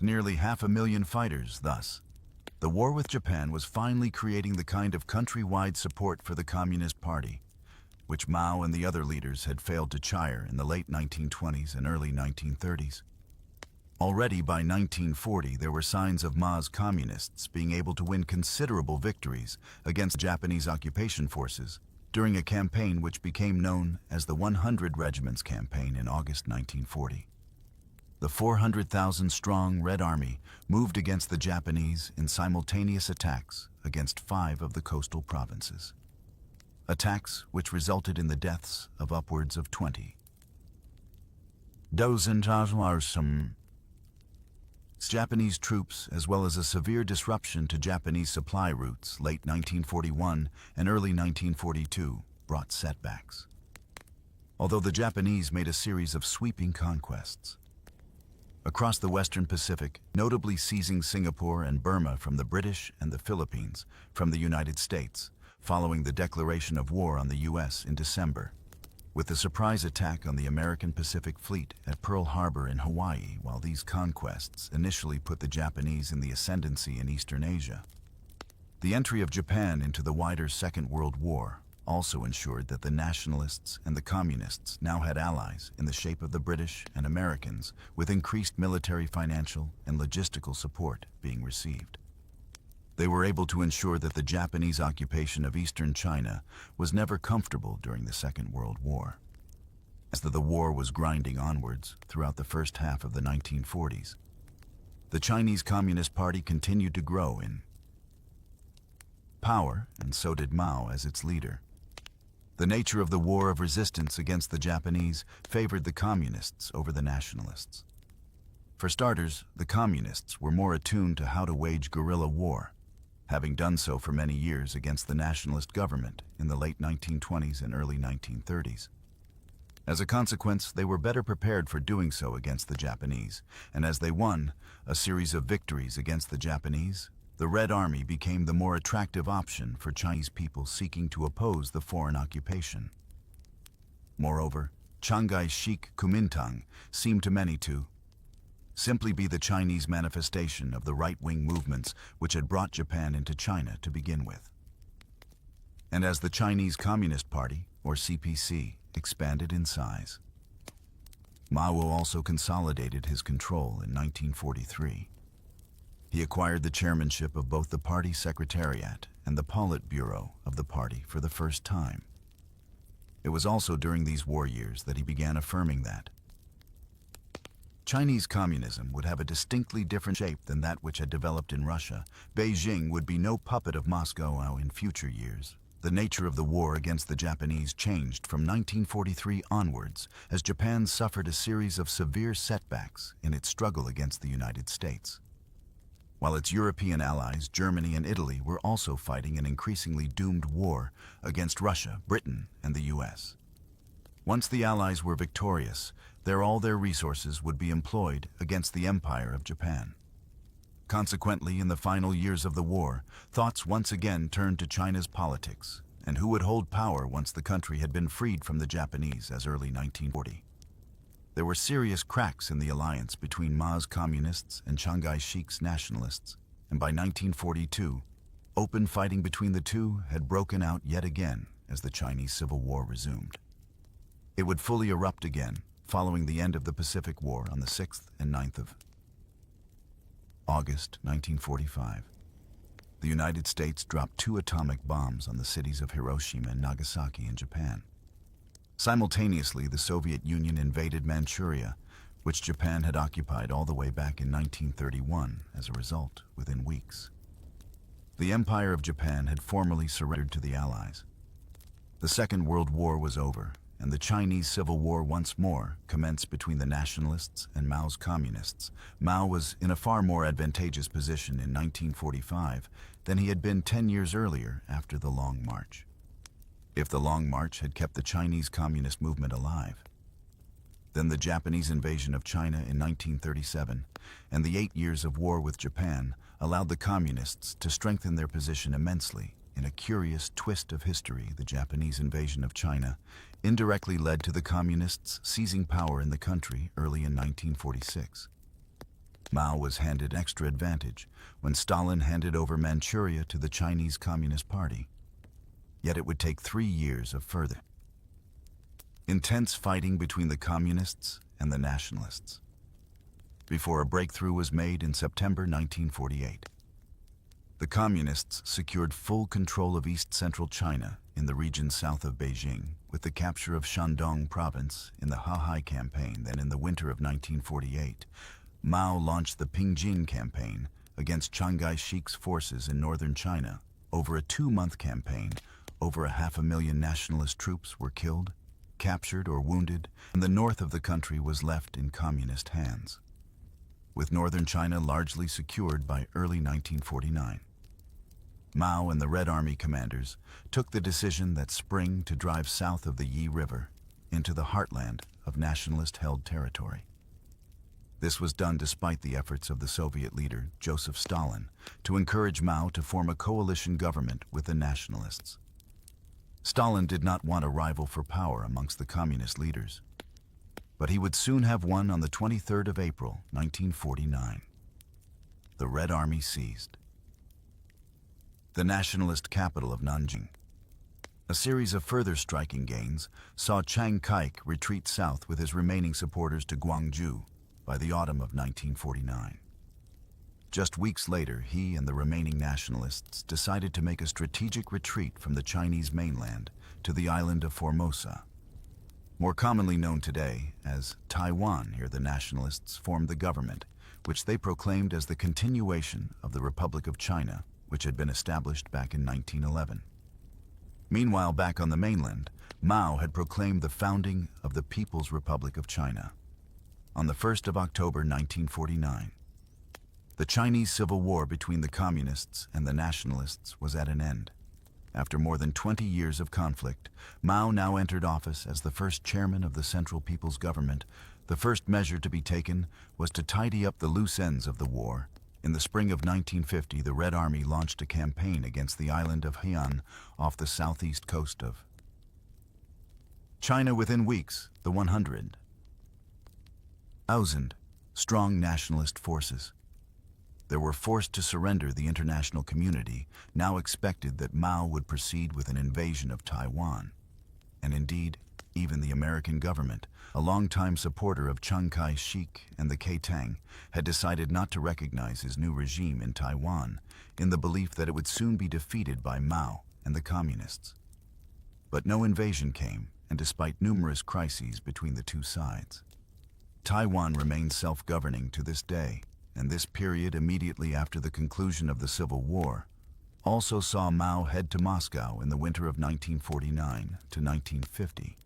nearly 500,000 fighters. Thus, the war with Japan was finally creating the kind of countrywide support for the Communist Party, which Mao and the other leaders had failed to chire in the late 1920s and early 1930s. Already by 1940, there were signs of Mao's communists being able to win considerable victories against Japanese occupation forces during a campaign which became known as the 100 Regiments Campaign in August 1940. The 400,000-strong Red Army moved against the Japanese in simultaneous attacks against 5 of the coastal provinces. Attacks which resulted in the deaths of upwards of 20,000 Japanese troops, as well as a severe disruption to Japanese supply routes late 1941 and early 1942 brought setbacks. Although the Japanese made a series of sweeping conquests, across the Western Pacific, notably seizing Singapore and Burma from the British and the Philippines from the United States, following the declaration of war on the U.S. in December, with the surprise attack on the American Pacific Fleet at Pearl Harbor in Hawaii. While these conquests initially put the Japanese in the ascendancy in Eastern Asia, the entry of Japan into the wider Second World War also ensured that the nationalists and the communists now had allies in the shape of the British and Americans, with increased military, financial, and logistical support being received. They were able to ensure that the Japanese occupation of eastern China was never comfortable during the Second World War. As the war was grinding onwards throughout the first half of the 1940s, the Chinese Communist Party continued to grow in power, and so did Mao as its leader. The nature of the war of resistance against the Japanese favored the communists over the nationalists. For starters, the communists were more attuned to how to wage guerrilla war, having done so for many years against the nationalist government in the late 1920s and early 1930s. As a consequence, they were better prepared for doing so against the Japanese, and as they won a series of victories against the Japanese, the Red Army became the more attractive option for Chinese people seeking to oppose the foreign occupation. Moreover, Chiang Kai-shek Kuomintang seemed to many to simply be the Chinese manifestation of the right-wing movements which had brought Japan into China to begin with. And as the Chinese Communist Party, or CPC, expanded in size, Mao also consolidated his control in 1943. He acquired the chairmanship of both the party secretariat and the Politburo of the party for the first time. It was also during these war years that he began affirming that Chinese communism would have a distinctly different shape than that which had developed in Russia. Beijing would be no puppet of Moscow in future years. The nature of the war against the Japanese changed from 1943 onwards as Japan suffered a series of severe setbacks in its struggle against the United States, while its European allies, Germany and Italy, were also fighting an increasingly doomed war against Russia, Britain, and the U.S. Once the Allies were victorious, all their resources would be employed against the Empire of Japan. Consequently, in the final years of the war, thoughts once again turned to China's politics and who would hold power once the country had been freed from the Japanese as early 1940. There were serious cracks in the alliance between Mao's communists and Chiang Kai-shek's nationalists, and by 1942, open fighting between the two had broken out yet again as the Chinese Civil War resumed. It would fully erupt again following the end of the Pacific War on the 6th and 9th of August 1945. The United States dropped 2 atomic bombs on the cities of Hiroshima and Nagasaki in Japan. Simultaneously, the Soviet Union invaded Manchuria, which Japan had occupied all the way back in 1931. As a result, within weeks, the Empire of Japan had formally surrendered to the Allies. The Second World War was over, and the Chinese Civil War once more commenced between the nationalists and Mao's communists. Mao was in a far more advantageous position in 1945 than he had been 10 years earlier after the Long March. If the Long March had kept the Chinese Communist movement alive, then the Japanese invasion of China in 1937 and the 8 years of war with Japan allowed the Communists to strengthen their position immensely. In a curious twist of history, the Japanese invasion of China indirectly led to the Communists seizing power in the country early in 1946. Mao was handed extra advantage when Stalin handed over Manchuria to the Chinese Communist Party. Yet it would take 3 years of further intense fighting between the communists and the nationalists before a breakthrough was made in September 1948. The communists secured full control of east-central China in the region south of Beijing, with the capture of Shandong province in the Hahai campaign. Then in the winter of 1948, Mao launched the Pingjin campaign against Chiang Kai-shek's forces in northern China. Over a 2-month campaign, over 500,000 nationalist troops were killed, captured or wounded, and the north of the country was left in communist hands, with northern China largely secured by early 1949. Mao and the Red Army commanders took the decision that spring to drive south of the Yi River into the heartland of nationalist-held territory. This was done despite the efforts of the Soviet leader, Joseph Stalin, to encourage Mao to form a coalition government with the nationalists. Stalin did not want a rival for power amongst the communist leaders, but he would soon have one on the 23rd of April, 1949. The Red Army seized the nationalist capital of Nanjing. A series of further striking gains saw Chiang Kai-shek retreat south with his remaining supporters to Gwangju by the autumn of 1949. Just weeks later, he and the remaining nationalists decided to make a strategic retreat from the Chinese mainland to the island of Formosa. More commonly known today as Taiwan, here the nationalists formed the government, which they proclaimed as the continuation of the Republic of China, which had been established back in 1911. Meanwhile, back on the mainland, Mao had proclaimed the founding of the People's Republic of China. On the 1st of October 1949, the Chinese Civil War between the communists and the nationalists was at an end. After more than 20 years of conflict, Mao now entered office as the first chairman of the Central People's Government. The first measure to be taken was to tidy up the loose ends of the war. In the spring of 1950, the Red Army launched a campaign against the island of Hainan off the southeast coast of China. Within weeks, the 100,000 strong nationalist forces that were forced to surrender. The international community now expected that Mao would proceed with an invasion of Taiwan. And indeed, even the American government, a longtime supporter of Chiang Kai-shek and the Kuomintang, had decided not to recognize his new regime in Taiwan in the belief that it would soon be defeated by Mao and the communists. But no invasion came, and despite numerous crises between the two sides, Taiwan remains self-governing to this day, and this period immediately after the conclusion of the Civil War also saw Mao head to Moscow in the winter of 1949 to 1950.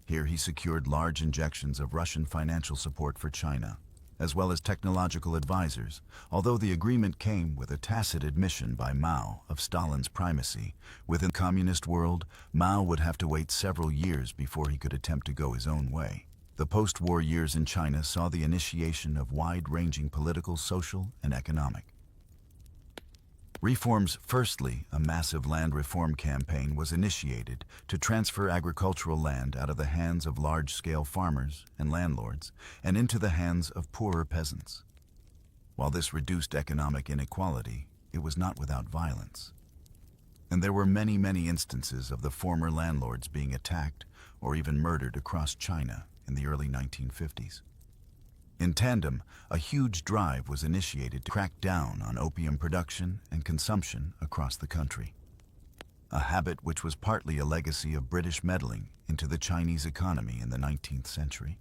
Here he secured large injections of Russian financial support for China, as well as technological advisors, although the agreement came with a tacit admission by Mao of Stalin's primacy. Within the communist world, Mao would have to wait several years before he could attempt to go his own way. The post-war years in China saw the initiation of wide-ranging political, social, and economic reforms. Firstly, a massive land reform campaign was initiated to transfer agricultural land out of the hands of large-scale farmers and landlords and into the hands of poorer peasants. While this reduced economic inequality, it was not without violence. And there were many, many instances of the former landlords being attacked or even murdered across China in the early 1950s. In tandem, a huge drive was initiated to crack down on opium production and consumption across the country, a habit which was partly a legacy of British meddling into the Chinese economy in the 19th century.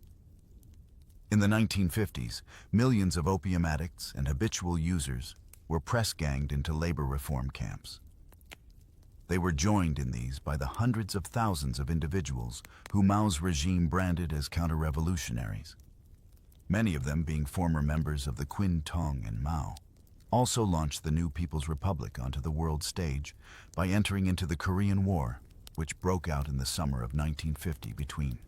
In the 1950s, millions of opium addicts and habitual users were press-ganged into labor reform camps. They were joined in these by the hundreds of thousands of individuals who Mao's regime branded as counter-revolutionaries, many of them being former members of the Kuomintang. And Mao also launched the new People's Republic onto the world stage by entering into the Korean War, which broke out in the summer of 1950 between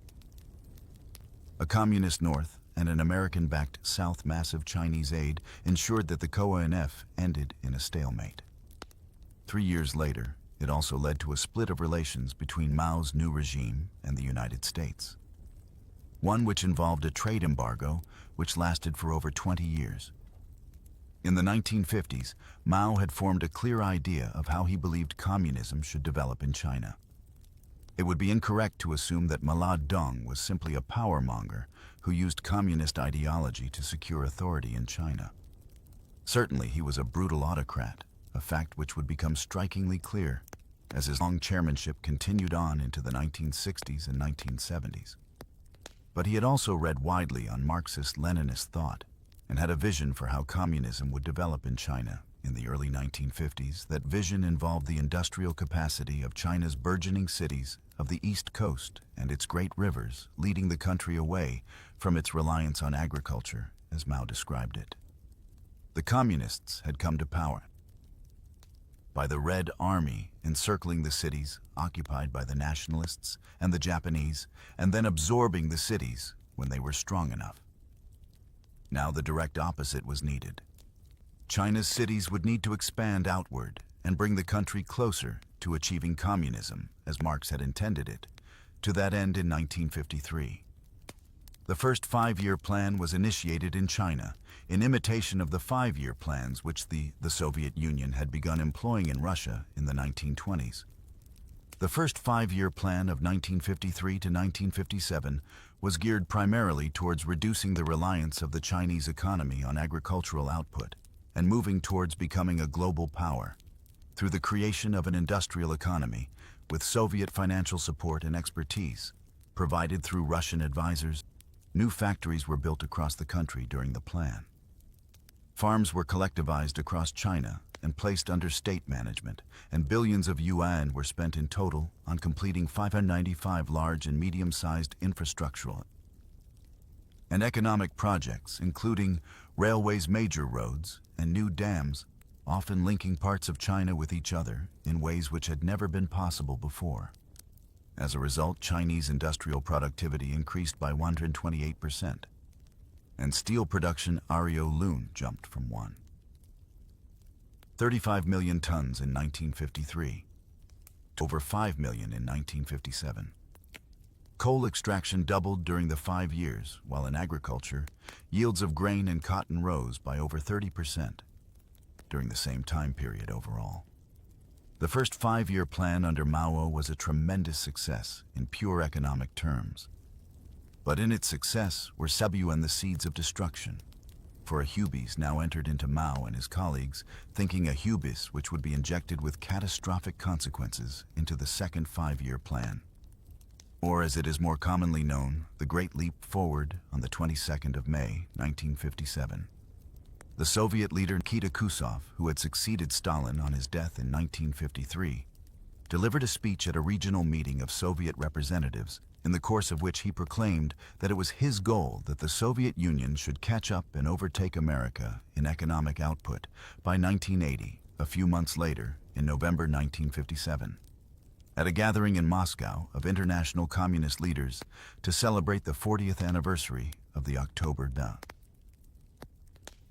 a communist North and an American-backed South. Massive Chinese aid ensured that the KONF ended in a stalemate. 3 years later, it also led to a split of relations between Mao's new regime and the United States, one which involved a trade embargo which lasted for over 20 years. In the 1950s, Mao had formed a clear idea of how he believed communism should develop in China. It would be incorrect to assume that Mao Zedong was simply a powermonger who used communist ideology to secure authority in China. Certainly, he was a brutal autocrat, a fact which would become strikingly clear as his long chairmanship continued on into the 1960s and 1970s. But he had also read widely on Marxist-Leninist thought and had a vision for how communism would develop in China in the early 1950s. That vision involved the industrial capacity of China's burgeoning cities of the East Coast and its great rivers, leading the country away from its reliance on agriculture, as Mao described it. The communists had come to power by the Red Army encircling the cities occupied by the nationalists and the Japanese, and then absorbing the cities when they were strong enough. Now the direct opposite was needed. China's cities would need to expand outward and bring the country closer to achieving communism, as Marx had intended it, to that end in 1953. The first five-year plan was initiated in China, in imitation of the five-year plans which the Soviet Union had begun employing in Russia in the 1920s. The first five-year plan of 1953 to 1957 was geared primarily towards reducing the reliance of the Chinese economy on agricultural output and moving towards becoming a global power through the creation of an industrial economy with Soviet financial support and expertise provided through Russian advisors. New factories were built across the country during the plan. Farms were collectivized across China and placed under state management, and billions of yuan were spent in total on completing 595 large and medium-sized infrastructural and economic projects, including railways, major roads, and new dams, often linking parts of China with each other in ways which had never been possible before. As a result, Chinese industrial productivity increased by 128%, and steel production Lun jumped from 35 million tons in 1953 to over 5 million in 1957. Coal extraction doubled during the 5 years, while in agriculture, yields of grain and cotton rose by over 30% during the same time period overall. The first five-year plan under Mao was a tremendous success in pure economic terms. But in its success were and the seeds of destruction. For a hubris now entered into Mao and his colleagues, thinking a hubris which would be injected with catastrophic consequences into the second five-year plan. Or, as it is more commonly known, the Great Leap Forward on the 22nd of May, 1957. The Soviet leader Nikita Khrushchev, who had succeeded Stalin on his death in 1953, delivered a speech at a regional meeting of Soviet representatives, in the course of which he proclaimed that it was his goal that the Soviet Union should catch up and overtake America in economic output by 1980, a few months later, in November 1957. At a gathering in Moscow of international communist leaders to celebrate the 40th anniversary of the October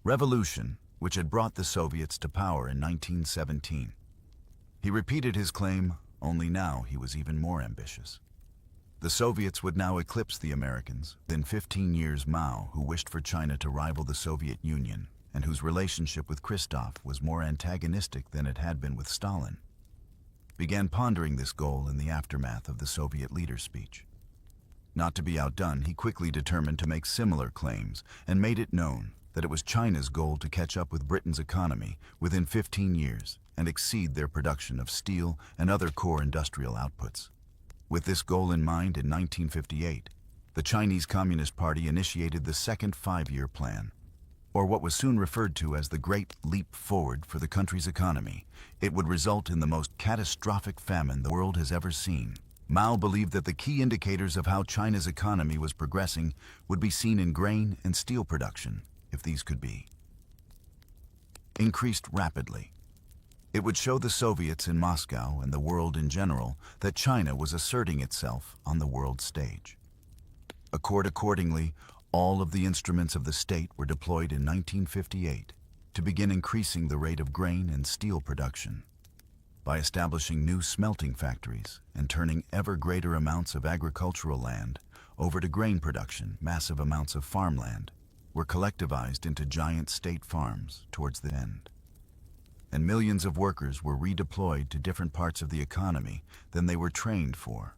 Revolution, which had brought the Soviets to power in 1917. He repeated his claim, only now he was even more ambitious. The Soviets would now eclipse the Americans. Within 15 years, Mao, who wished for China to rival the Soviet Union and whose relationship with Khrushchev was more antagonistic than it had been with Stalin, began pondering this goal in the aftermath of the Soviet leader's speech. Not to be outdone, he quickly determined to make similar claims and made it known that it was China's goal to catch up with Britain's economy within 15 years and exceed their production of steel and other core industrial outputs. With this goal in mind, in 1958, the Chinese Communist Party initiated the second five-year plan, or what was soon referred to as the Great Leap Forward for the country's economy. It would result in the most catastrophic famine the world has ever seen. Mao believed that the key indicators of how China's economy was progressing would be seen in grain and steel production, if these could be increased rapidly. It would show the Soviets in Moscow and the world in general that China was asserting itself on the world stage. Accordingly, all of the instruments of the state were deployed in 1958 to begin increasing the rate of grain and steel production by establishing new smelting factories and turning ever greater amounts of agricultural land over to grain production. Massive amounts of farmland were collectivized into giant state farms towards the end, and millions of workers were redeployed to different parts of the economy than they were trained for.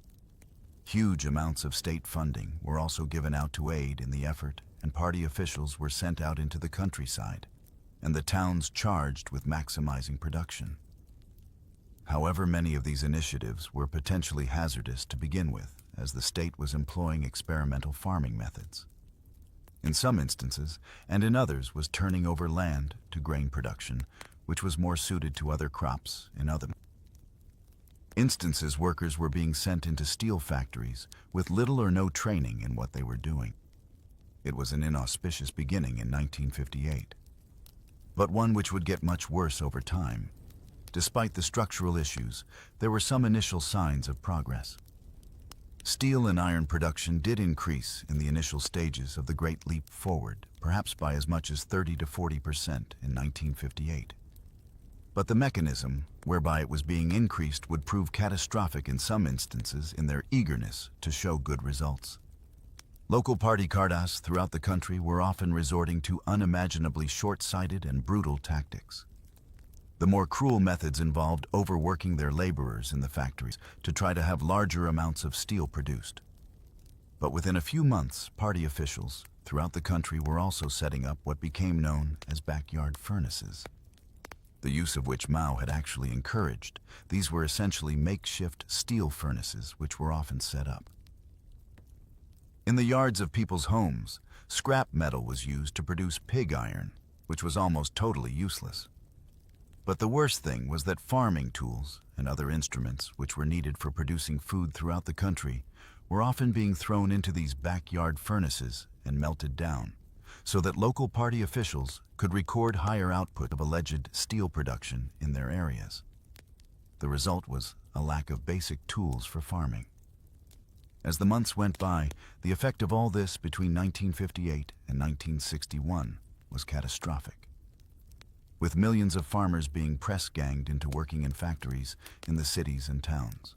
Huge amounts of state funding were also given out to aid in the effort, and party officials were sent out into the countryside and the towns charged with maximizing production. However, many of these initiatives were potentially hazardous to begin with, as the state was employing experimental farming methods. In some instances, and in others, was turning over land to grain production, which was more suited to other crops. In other instances, workers were being sent into steel factories with little or no training in what they were doing. It was an inauspicious beginning in 1958, but one which would get much worse over time. Despite the structural issues, there were some initial signs of progress. Steel and iron production did increase in the initial stages of the Great Leap Forward, perhaps by as much as 30 to 40% in 1958. But the mechanism whereby it was being increased would prove catastrophic in some instances in their eagerness to show good results. Local party cardas throughout the country were often resorting to unimaginably short-sighted and brutal tactics. The more cruel methods involved overworking their laborers in the factories to try to have larger amounts of steel produced. But within a few months, party officials throughout the country were also setting up what became known as backyard furnaces, the use of which Mao had actually encouraged. These were essentially makeshift steel furnaces which were often set up. In the yards of people's homes, scrap metal was used to produce pig iron, which was almost totally useless. But the worst thing was that farming tools and other instruments which were needed for producing food throughout the country were often being thrown into these backyard furnaces and melted down, so that local party officials could record higher output of alleged steel production in their areas. The result was a lack of basic tools for farming. As the months went by, the effect of all this between 1958 and 1961 was catastrophic, with millions of farmers being press-ganged into working in factories in the cities and towns.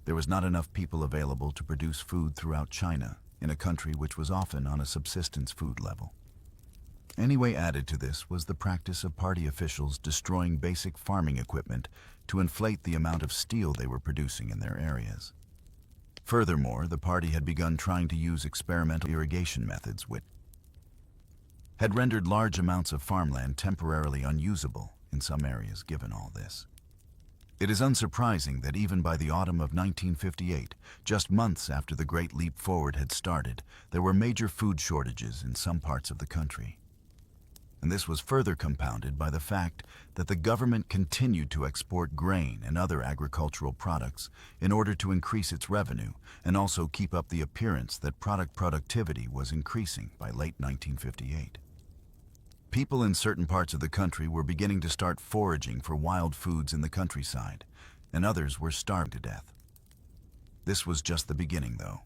There was not enough people available to produce food throughout China, in a country which was often on a subsistence food level. Anyway, added to this was the practice of party officials destroying basic farming equipment to inflate the amount of steel they were producing in their areas. Furthermore, the party had begun trying to use experimental irrigation methods which had rendered large amounts of farmland temporarily unusable in some areas given all this. It is unsurprising that even by the autumn of 1958, just months after the Great Leap Forward had started, there were major food shortages in some parts of the country. And this was further compounded by the fact that the government continued to export grain and other agricultural products in order to increase its revenue and also keep up the appearance that product productivity was increasing by late 1958. People in certain parts of the country were beginning to start foraging for wild foods in the countryside, and others were starved to death. This was just the beginning, though,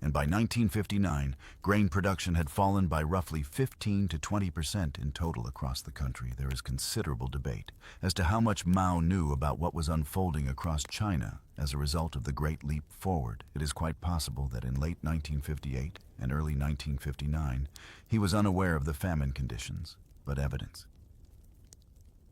and by 1959, grain production had fallen by roughly 15 to 20% in total across the country. There is considerable debate as to how much Mao knew about what was unfolding across China as a result of the Great Leap Forward. It is quite possible that in late 1958 and early 1959, he was unaware of the famine conditions, but evidence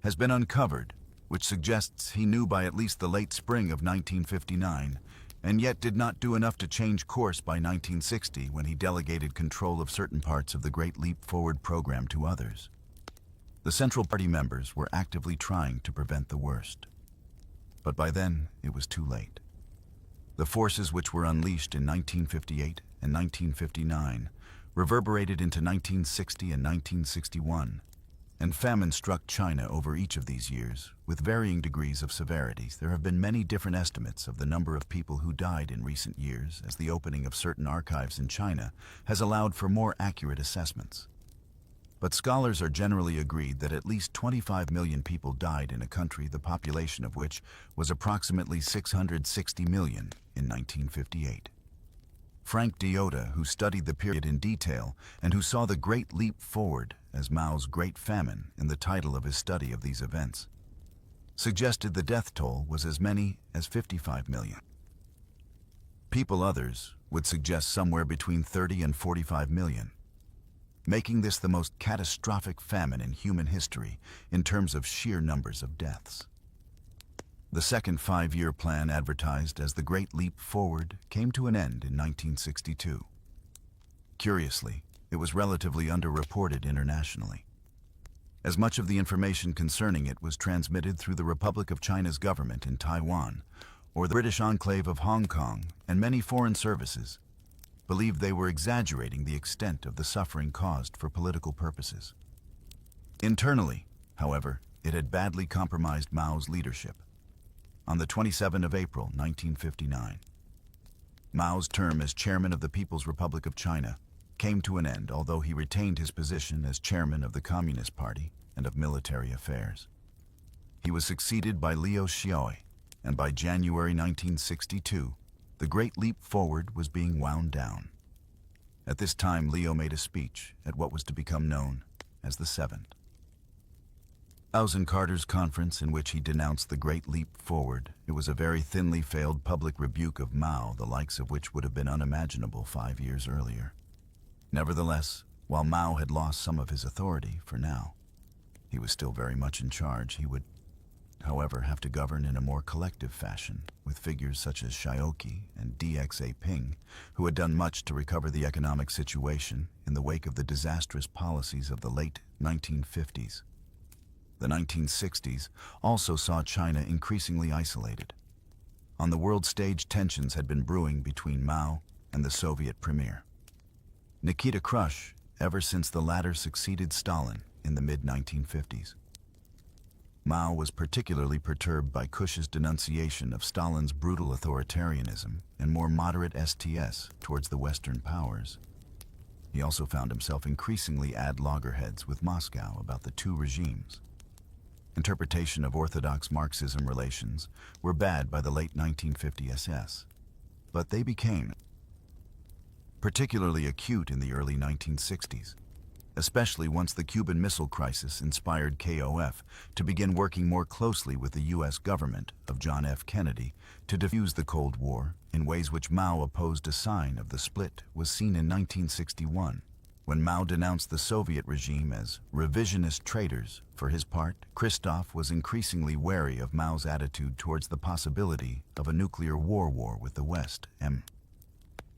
has been uncovered which suggests he knew by at least the late spring of 1959, and yet did not do enough to change course by 1960 when he delegated control of certain parts of the Great Leap Forward program to others. The Central Party members were actively trying to prevent the worst. But by then, it was too late. The forces which were unleashed in 1958 and 1959 reverberated into 1960 and 1961, and famine struck China over each of these years, with varying degrees of severity. There have been many different estimates of the number of people who died in recent years, as the opening of certain archives in China has allowed for more accurate assessments. But scholars are generally agreed that at least 25 million people died in a country the population of which was approximately 660 million in 1958. Frank Deoda, who studied the period in detail and who saw the Great Leap Forward as Mao's Great Famine in the title of his study of these events, suggested the death toll was as many as 55 million. Others would suggest somewhere between 30 and 45 million, making this the most catastrophic famine in human history in terms of sheer numbers of deaths. The second five-year plan, advertised as the Great Leap Forward, came to an end in 1962. Curiously, it was relatively underreported internationally, as much of the information concerning it was transmitted through the Republic of China's government in Taiwan or the British enclave of Hong Kong, and many foreign services believed they were exaggerating the extent of the suffering caused for political purposes. Internally, however, it had badly compromised Mao's leadership. On the 27th of April, 1959, Mao's term as chairman of the People's Republic of China came to an end, although he retained his position as chairman of the Communist Party and of military affairs. He was succeeded by Liu Xiaoyi, and by January 1962, The Great Leap Forward was being wound down. At this time, Leo made a speech at what was to become known as the Seventh Carter's conference, in which he denounced the Great Leap Forward. It was a very thinly veiled public rebuke of Mao, the likes of which would have been unimaginable 5 years earlier. Nevertheless, while Mao had lost some of his authority for now, he was still very much in charge. He would, however, have to govern in a more collective fashion, with figures such as Xiaoqi and Deng Xiaoping, who had done much to recover the economic situation in the wake of the disastrous policies of the late 1950s. The 1960s also saw China increasingly isolated. On the world stage, tensions had been brewing between Mao and the Soviet premier, Nikita Khrushchev, ever since the latter succeeded Stalin in the mid-1950s. Mao was particularly perturbed by Khrushchev's denunciation of Stalin's brutal authoritarianism and more moderate STS towards the Western powers. He also found himself increasingly at loggerheads with Moscow about the two regimes. Interpretation of Orthodox Marxism relations were bad by the late 1950 SS, but they became particularly acute in the early 1960s, especially once the Cuban Missile Crisis inspired KOF to begin working more closely with the U.S. government of John F. Kennedy to defuse the Cold War in ways which Mao opposed. A sign of the split was seen in 1961, when Mao denounced the Soviet regime as revisionist traitors. For his part, Khrushchev was increasingly wary of Mao's attitude towards the possibility of a nuclear war with the West.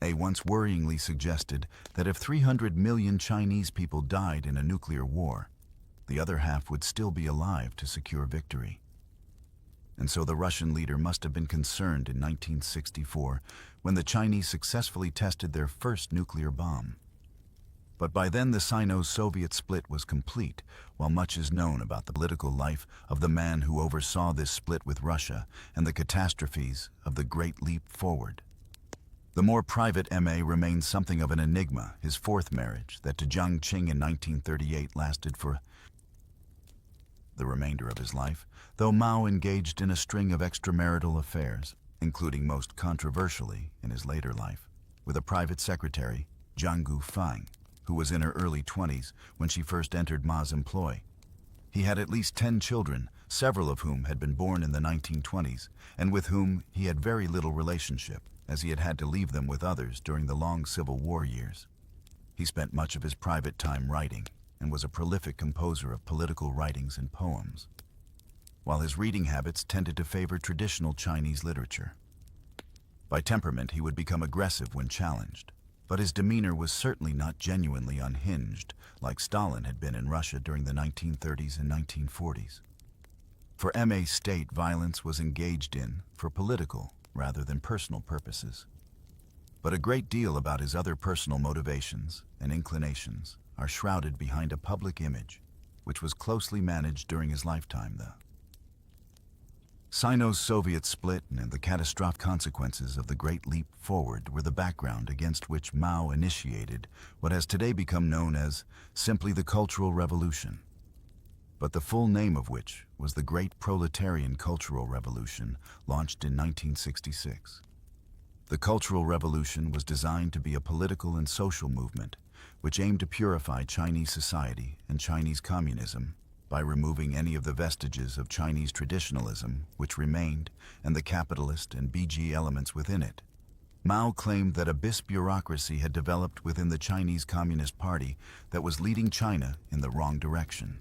A once worryingly suggested that if 300 million Chinese people died in a nuclear war, the other half would still be alive to secure victory. And so the Russian leader must have been concerned in 1964 when the Chinese successfully tested their first nuclear bomb. But by then the Sino-Soviet split was complete, while much is known about the political life of the man who oversaw this split with Russia and the catastrophes of the Great Leap Forward. The more private Ma remains something of an enigma. His fourth marriage, that to Jiang Qing in 1938, lasted for the remainder of his life, though Mao engaged in a string of extramarital affairs, including most controversially in his later life, with a private secretary, Zhang Gufang, who was in her early 20s when she first entered Ma's employ. He had at least 10 children, several of whom had been born in the 1920s, and with whom he had very little relationship, as he had had to leave them with others during the long Civil War years. He spent much of his private time writing, and was a prolific composer of political writings and poems, while his reading habits tended to favor traditional Chinese literature. By temperament, he would become aggressive when challenged, but his demeanor was certainly not genuinely unhinged, like Stalin had been in Russia during the 1930s and 1940s. For Ma, state violence was engaged in for political rather than personal purposes. But a great deal about his other personal motivations and inclinations are shrouded behind a public image, which was closely managed during his lifetime. The Sino-Soviet split and the catastrophic consequences of the Great Leap Forward were the background against which Mao initiated what has today become known as simply the Cultural Revolution, but the full name of which was the Great Proletarian Cultural Revolution, launched in 1966. The Cultural Revolution was designed to be a political and social movement which aimed to purify Chinese society and Chinese communism by removing any of the vestiges of Chinese traditionalism which remained and the capitalist and BG elements within it. Mao claimed that a bis bureaucracy had developed within the Chinese Communist Party that was leading China in the wrong direction.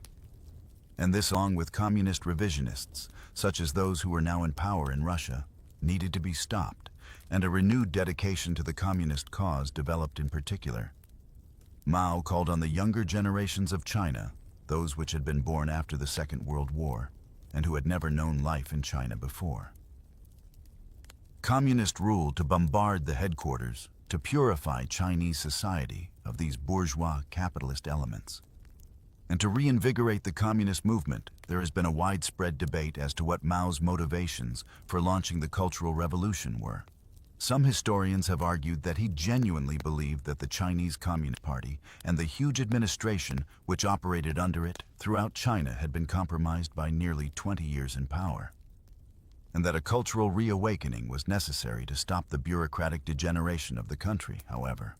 And this, along with communist revisionists, such as those who were now in power in Russia, needed to be stopped, and a renewed dedication to the communist cause developed in particular. Mao called on the younger generations of China, those which had been born after the Second World War, and who had never known life in China before. Communist rule to bombard the headquarters, to purify Chinese society of these bourgeois capitalist elements. And to reinvigorate the communist movement, there has been a widespread debate as to what Mao's motivations for launching the Cultural Revolution were. Some historians have argued that he genuinely believed that the Chinese Communist Party and the huge administration which operated under it throughout China had been compromised by nearly 20 years in power. and that a cultural reawakening was necessary to stop the bureaucratic degeneration of the country, however.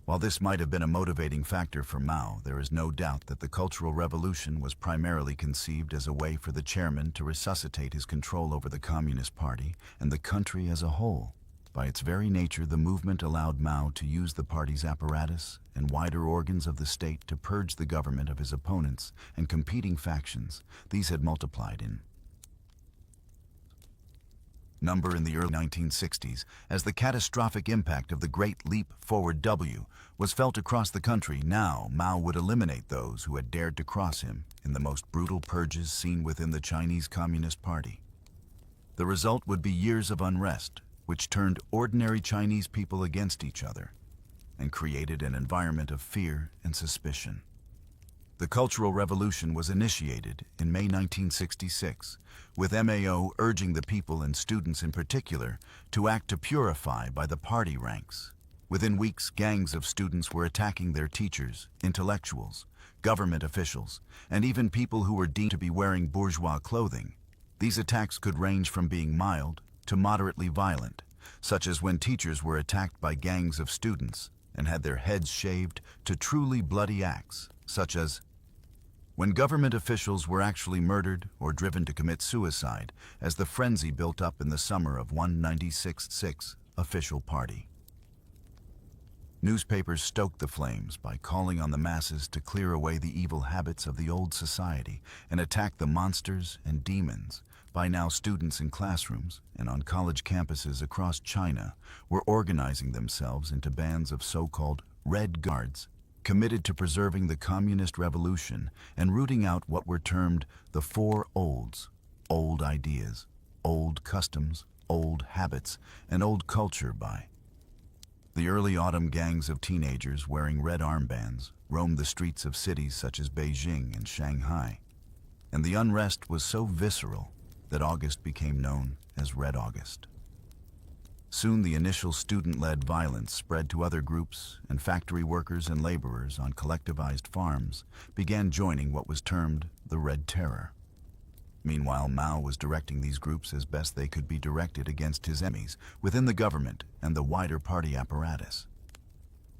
While this might have been a motivating factor for Mao, there is no doubt that the Cultural Revolution was primarily conceived as a way for the chairman to resuscitate his control over the Communist Party and the country as a whole. By its very nature, the movement allowed Mao to use the party's apparatus and wider organs of the state to purge the government of his opponents and competing factions. These had multiplied in number in the early 1960s as the catastrophic impact of the Great Leap Forward was felt across the country. Now, Mao would eliminate those who had dared to cross him in the most brutal purges seen within the Chinese Communist Party. The result would be years of unrest, which turned ordinary Chinese people against each other and created an environment of fear and suspicion. The Cultural Revolution was initiated in May 1966, with Mao urging the people and students in particular to act to purify by the party ranks. Within weeks, gangs of students were attacking their teachers, intellectuals, government officials, and even people who were deemed to be wearing bourgeois clothing. These attacks could range from being mild to moderately violent, such as when teachers were attacked by gangs of students and had their heads shaved, to truly bloody acts, such as when government officials were actually murdered or driven to commit suicide, as the frenzy built up in the summer of 1996's official party. Newspapers stoked the flames by calling on the masses to clear away the evil habits of the old society and attack the monsters and demons. By now, students in classrooms and on college campuses across China were organizing themselves into bands of so-called Red Guards, committed to preserving the Communist Revolution and rooting out what were termed the Four Olds: old ideas, old customs, old habits, and old culture. By the early autumn, gangs of teenagers wearing red armbands roamed the streets of cities such as Beijing and Shanghai, and the unrest was so visceral that August became known as Red August. Soon the initial student-led violence spread to other groups, and factory workers and laborers on collectivized farms began joining what was termed the Red Terror. Meanwhile, Mao was directing these groups as best they could be directed against his enemies within the government and the wider party apparatus.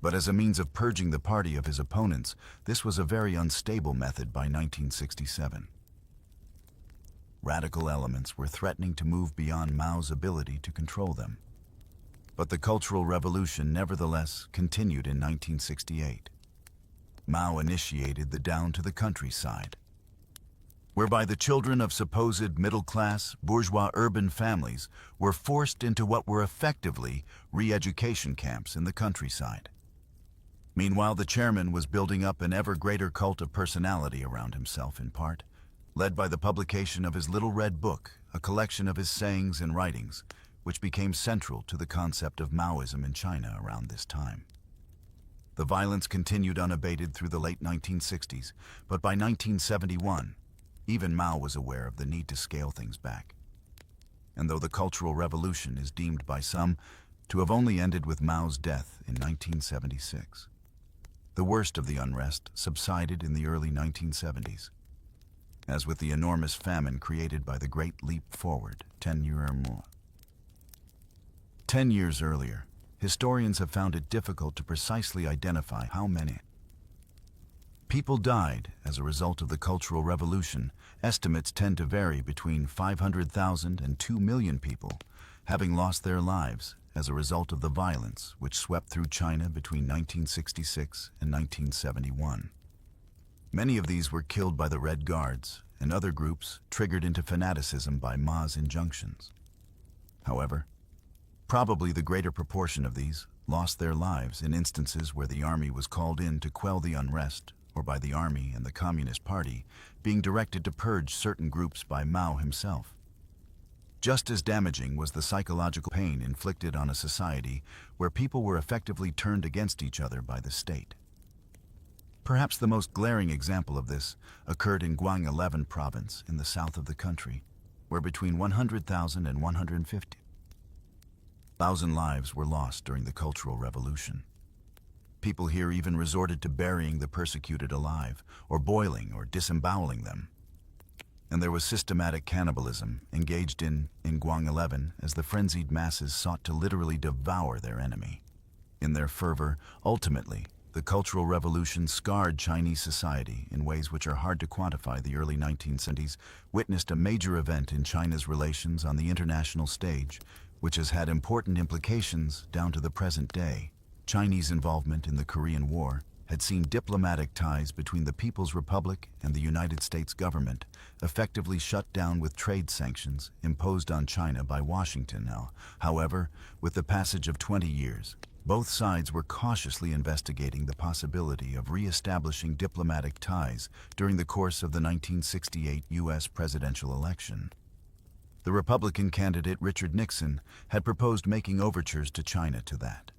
But as a means of purging the party of his opponents, this was a very unstable method. By 1967, radical elements were threatening to move beyond Mao's ability to control them. But the Cultural Revolution nevertheless continued in 1968. Mao initiated the down to the countryside, whereby the children of supposed middle-class, bourgeois urban families were forced into what were effectively re-education camps in the countryside. Meanwhile, the chairman was building up an ever greater cult of personality around himself, in part led by the publication of his Little Red Book, a collection of his sayings and writings, which became central to the concept of Maoism in China around this time. The violence continued unabated through the late 1960s, but by 1971, even Mao was aware of the need to scale things back. And though the Cultural Revolution is deemed by some to have only ended with Mao's death in 1976, the worst of the unrest subsided in the early 1970s. As with the enormous famine created by the Great Leap Forward 10 years or more. 10 years earlier, historians have found it difficult to precisely identify how many people died as a result of the Cultural Revolution. Estimates tend to vary between 500,000 and 2 million people having lost their lives as a result of the violence which swept through China between 1966 and 1971. Many of these were killed by the Red Guards, and other groups triggered into fanaticism by Ma's injunctions. However, probably the greater proportion of these lost their lives in instances where the army was called in to quell the unrest, or by the army and the Communist Party being directed to purge certain groups by Mao himself. Just as damaging was the psychological pain inflicted on a society where people were effectively turned against each other by the state. Perhaps the most glaring example of this occurred in Guang 11 province in the south of the country, where between 100,000 and 150,000 lives were lost during the Cultural Revolution. People here even resorted to burying the persecuted alive, or boiling or disemboweling them. And there was systematic cannibalism engaged in Guang 11 as the frenzied masses sought to literally devour their enemy. In their fervor, ultimately, the Cultural Revolution scarred Chinese society in ways which are hard to quantify. The early 1970s witnessed a major event in China's relations on the international stage, which has had important implications down to the present day. Chinese involvement in the Korean War had seen diplomatic ties between the People's Republic and the United States government effectively shut down with trade sanctions imposed on China by Washington. However, with the passage of 20 years, both sides were cautiously investigating the possibility of re-establishing diplomatic ties during the course of the 1968 U.S. presidential election. The Republican candidate Richard Nixon had proposed making overtures to China to that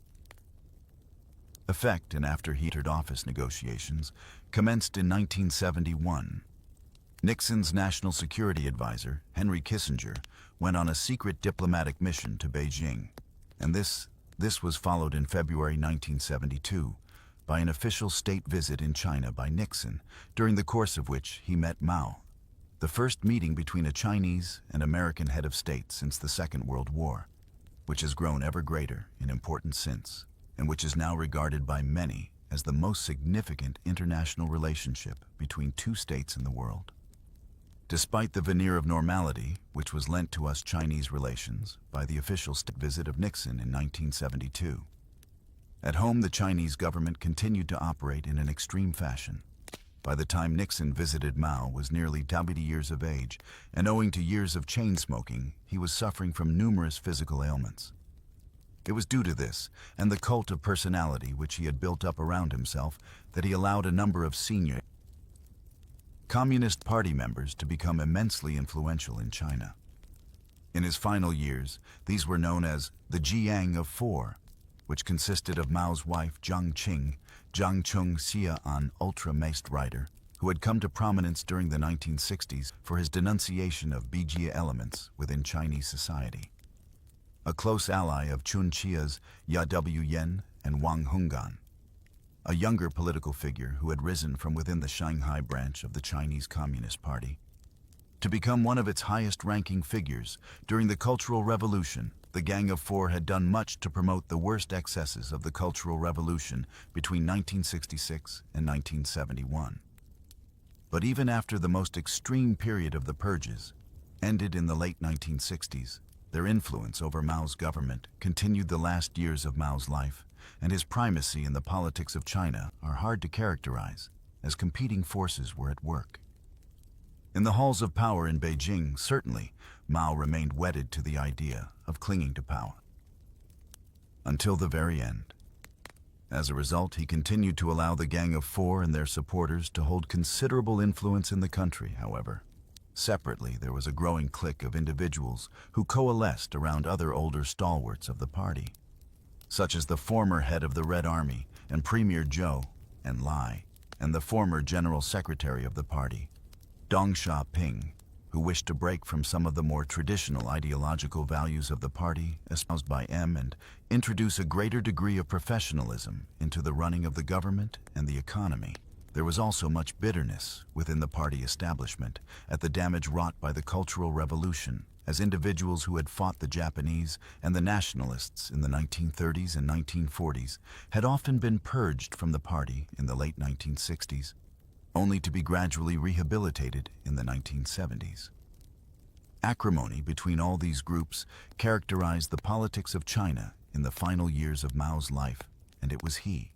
effect, and after he entered office, negotiations commenced in 1971. Nixon's national security advisor, Henry Kissinger, went on a secret diplomatic mission to Beijing, and this was followed in February 1972 by an official state visit in China by Nixon, during the course of which he met Mao, the first meeting between a Chinese and American head of state since the Second World War, which has grown ever greater in importance since, and which is now regarded by many as the most significant international relationship between two states in the world. Despite the veneer of normality which was lent to us Chinese relations by the official state visit of Nixon in 1972, at home the Chinese government continued to operate in an extreme fashion. By the time Nixon visited, Mao was nearly 70 years of age, and owing to years of chain smoking, he was suffering from numerous physical ailments. It was due to this, and the cult of personality which he had built up around himself, that he allowed a number of senior Communist Party members to become immensely influential in China. In his final years, these were known as the Jiang of Four, which consisted of Mao's wife Jiang Qing, Jiang Chung-Xia, an ultra-maced writer, who had come to prominence during the 1960s for his denunciation of Bijia elements within Chinese society. A close ally of Chun Chia's Ya W. Yen and Wang Hungan, a younger political figure who had risen from within the Shanghai branch of the Chinese Communist Party to become one of its highest-ranking figures. During the Cultural Revolution, the Gang of Four had done much to promote the worst excesses of the Cultural Revolution between 1966 and 1971. But even after the most extreme period of the purges ended in the late 1960s, their influence over Mao's government continued the last years of Mao's life, and his primacy in the politics of China are hard to characterize, as competing forces were at work. In the halls of power in Beijing, certainly, Mao remained wedded to the idea of clinging to power until the very end. As a result, he continued to allow the Gang of Four and their supporters to hold considerable influence in the country. However, separately, there was a growing clique of individuals who coalesced around other older stalwarts of the party, such as the former head of the Red Army and Premier Zhou Enlai, and the former General Secretary of the party, Deng Xiaoping, who wished to break from some of the more traditional ideological values of the party espoused by M and introduce a greater degree of professionalism into the running of the government and the economy. There was also much bitterness within the party establishment at the damage wrought by the Cultural Revolution, as individuals who had fought the Japanese and the nationalists in the 1930s and 1940s had often been purged from the party in the late 1960s, only to be gradually rehabilitated in the 1970s. Acrimony between all these groups characterized the politics of China in the final years of Mao's life, and it was he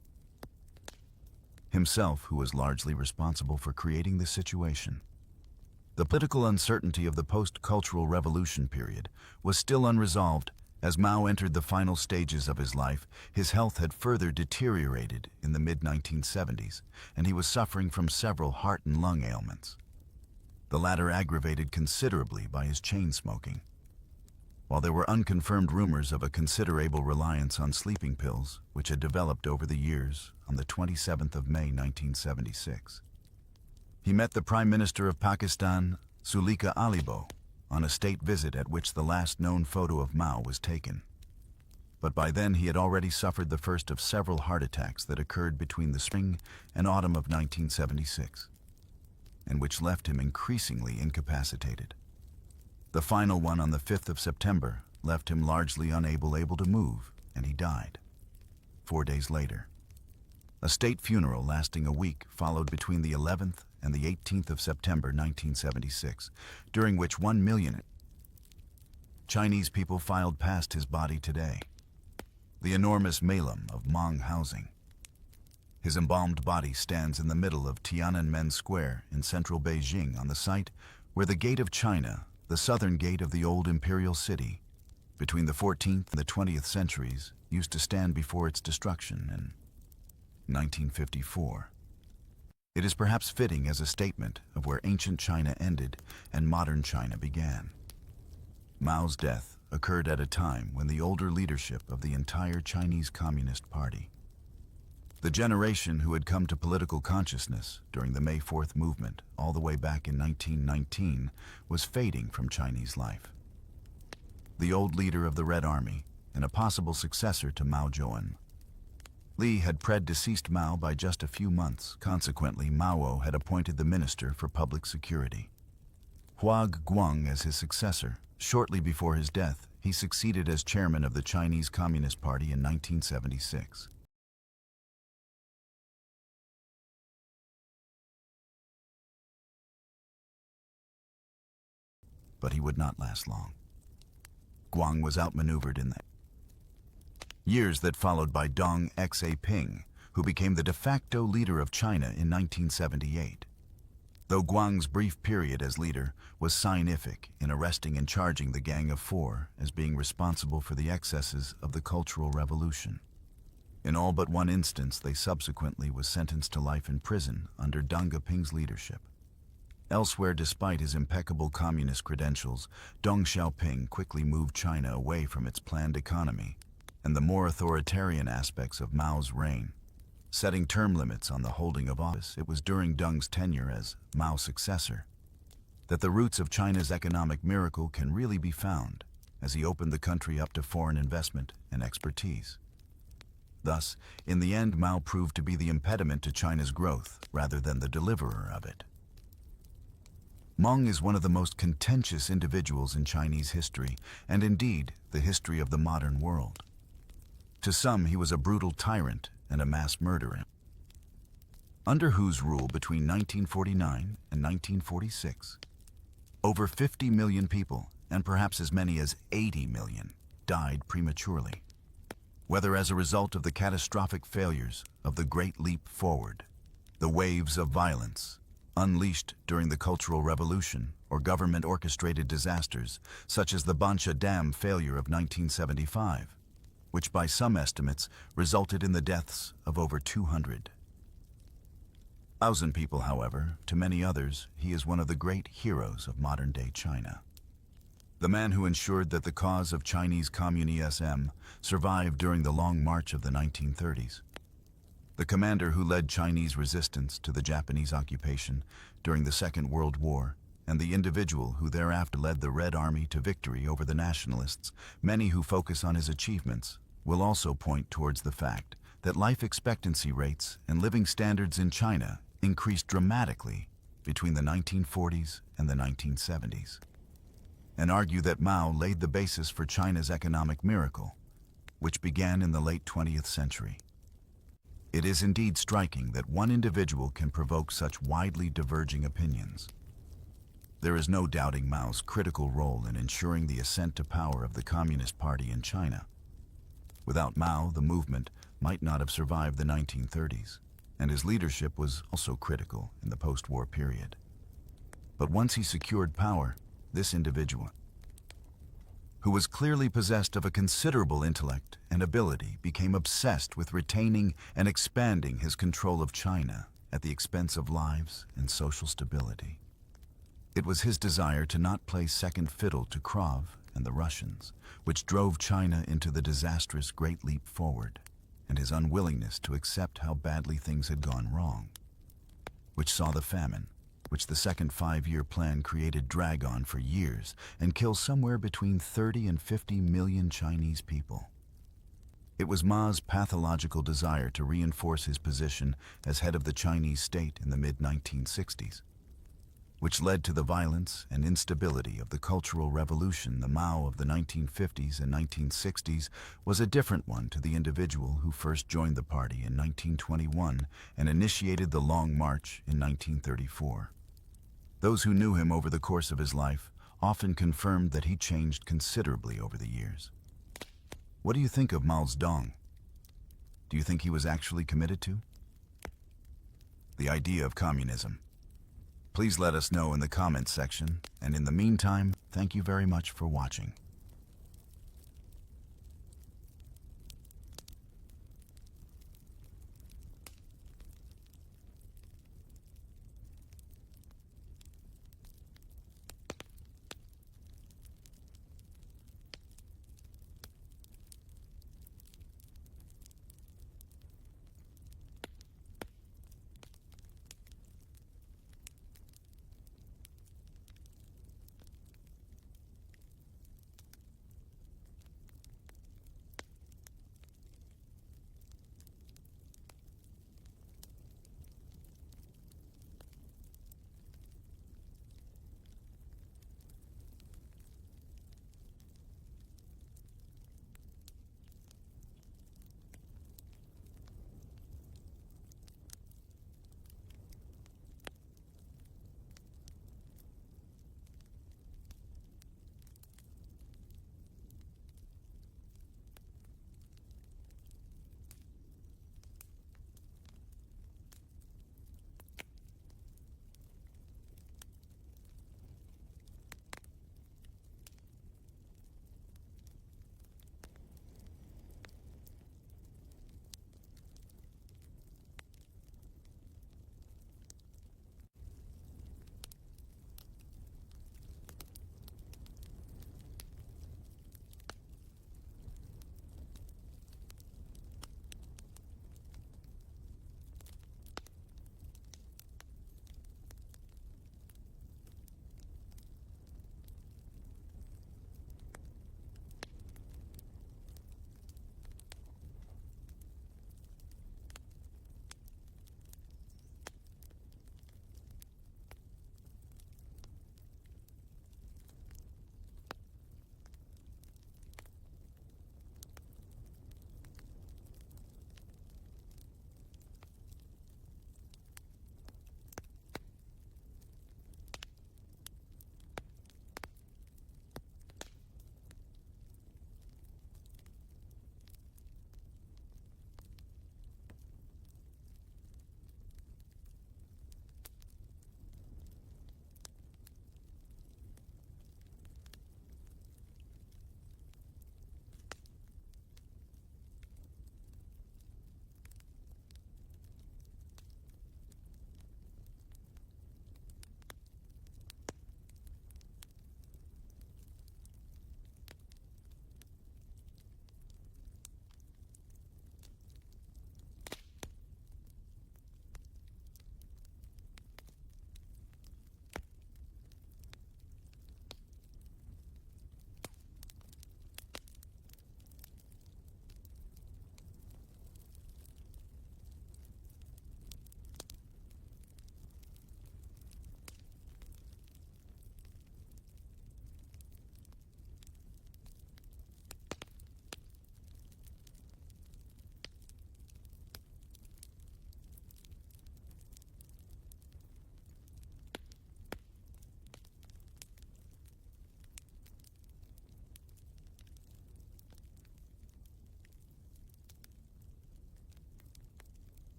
himself who was largely responsible for creating this situation. The political uncertainty of the post-Cultural Revolution period was still unresolved. As Mao entered the final stages of his life, his health had further deteriorated in the mid-1970s, and he was suffering from several heart and lung ailments, the latter aggravated considerably by his chain smoking. While there were unconfirmed rumors of a considerable reliance on sleeping pills, which had developed over the years, on the 27th of May 1976, he met the Prime Minister of Pakistan, Sulika Alibo, on a state visit at which the last known photo of Mao was taken. But by then he had already suffered the first of several heart attacks that occurred between the spring and autumn of 1976. and which left him increasingly incapacitated. The final one on the 5th of September left him largely able to move, and he died 4 days later. A state funeral lasting a week followed between the 11th and the 18th of September 1976, during which 1 million Chinese people filed past his body today. The enormous Malum of Hmong housing. His embalmed body stands in the middle of Tiananmen Square in central Beijing, on the site where the Gate of China, the southern gate of the old imperial city, between the 14th and the 20th centuries, used to stand before its destruction in 1954. It is perhaps fitting as a statement of where ancient China ended and modern China began. Mao's death occurred at a time when the older leadership of the entire Chinese Communist Party, the generation who had come to political consciousness during the May 4th movement all the way back in 1919, was fading from Chinese life. The old leader of the Red Army and a possible successor to Mao Zedong. Li had predeceased Mao by just a few months. Consequently, Mao had appointed the Minister for Public Security, Hua Guang, as his successor. Shortly before his death, he succeeded as chairman of the Chinese Communist Party in 1976. But he would not last long. Guang was outmaneuvered in the years that followed by Deng Xiaoping, who became the de facto leader of China in 1978. Though Guang's brief period as leader was significant in arresting and charging the Gang of Four as being responsible for the excesses of the Cultural Revolution. In all but one instance, they subsequently was sentenced to life in prison under Deng Xiaoping's leadership. Elsewhere, despite his impeccable communist credentials, Deng Xiaoping quickly moved China away from its planned economy and the more authoritarian aspects of Mao's reign, setting term limits on the holding of office. It was during Deng's tenure as Mao's successor that the roots of China's economic miracle can really be found, as he opened the country up to foreign investment and expertise. Thus, in the end, Mao proved to be the impediment to China's growth rather than the deliverer of it. Meng is one of the most contentious individuals in Chinese history, and indeed the history of the modern world. To some, he was a brutal tyrant and a mass murderer, under whose rule between 1949 and 1946, over 50 million people, and perhaps as many as 80 million, died prematurely, whether as a result of the catastrophic failures of the Great Leap Forward, the waves of violence unleashed during the Cultural Revolution, or government-orchestrated disasters such as the Bansha Dam failure of 1975, which by some estimates resulted in the deaths of over 200,000 people. However, to many others, he is one of the great heroes of modern-day China. The man who ensured that the cause of Chinese Communism survived during the Long March of the 1930s. The commander who led Chinese resistance to the Japanese occupation during the Second World War, and the individual who thereafter led the Red Army to victory over the nationalists. Many who focus on his achievements will also point towards the fact that life expectancy rates and living standards in China increased dramatically between the 1940s and the 1970s, and argue that Mao laid the basis for China's economic miracle, which began in the late 20th century. It is indeed striking that one individual can provoke such widely diverging opinions. There is no doubting Mao's critical role in ensuring the ascent to power of the Communist Party in China. Without Mao, the movement might not have survived the 1930s, and his leadership was also critical in the post-war period. But once he secured power, this individual, who was clearly possessed of a considerable intellect and ability, became obsessed with retaining and expanding his control of China at the expense of lives and social stability. It was his desire to not play second fiddle to Krov and the Russians, which drove China into the disastrous Great Leap Forward, and his unwillingness to accept how badly things had gone wrong, which saw the famine, which the Second Five-Year Plan created, drag on for years and kill somewhere between 30 and 50 million Chinese people. It was Mao's pathological desire to reinforce his position as head of the Chinese state in the mid-1960s, which led to the violence and instability of the Cultural Revolution. The Mao of the 1950s and 1960s was a different one to the individual who first joined the party in 1921 and initiated the Long March in 1934. Those who knew him over the course of his life often confirmed that he changed considerably over the years. What do you think of Mao Zedong? Do you think he was actually committed to the idea of communism? Please let us know in the comments section, and in the meantime, thank you very much for watching.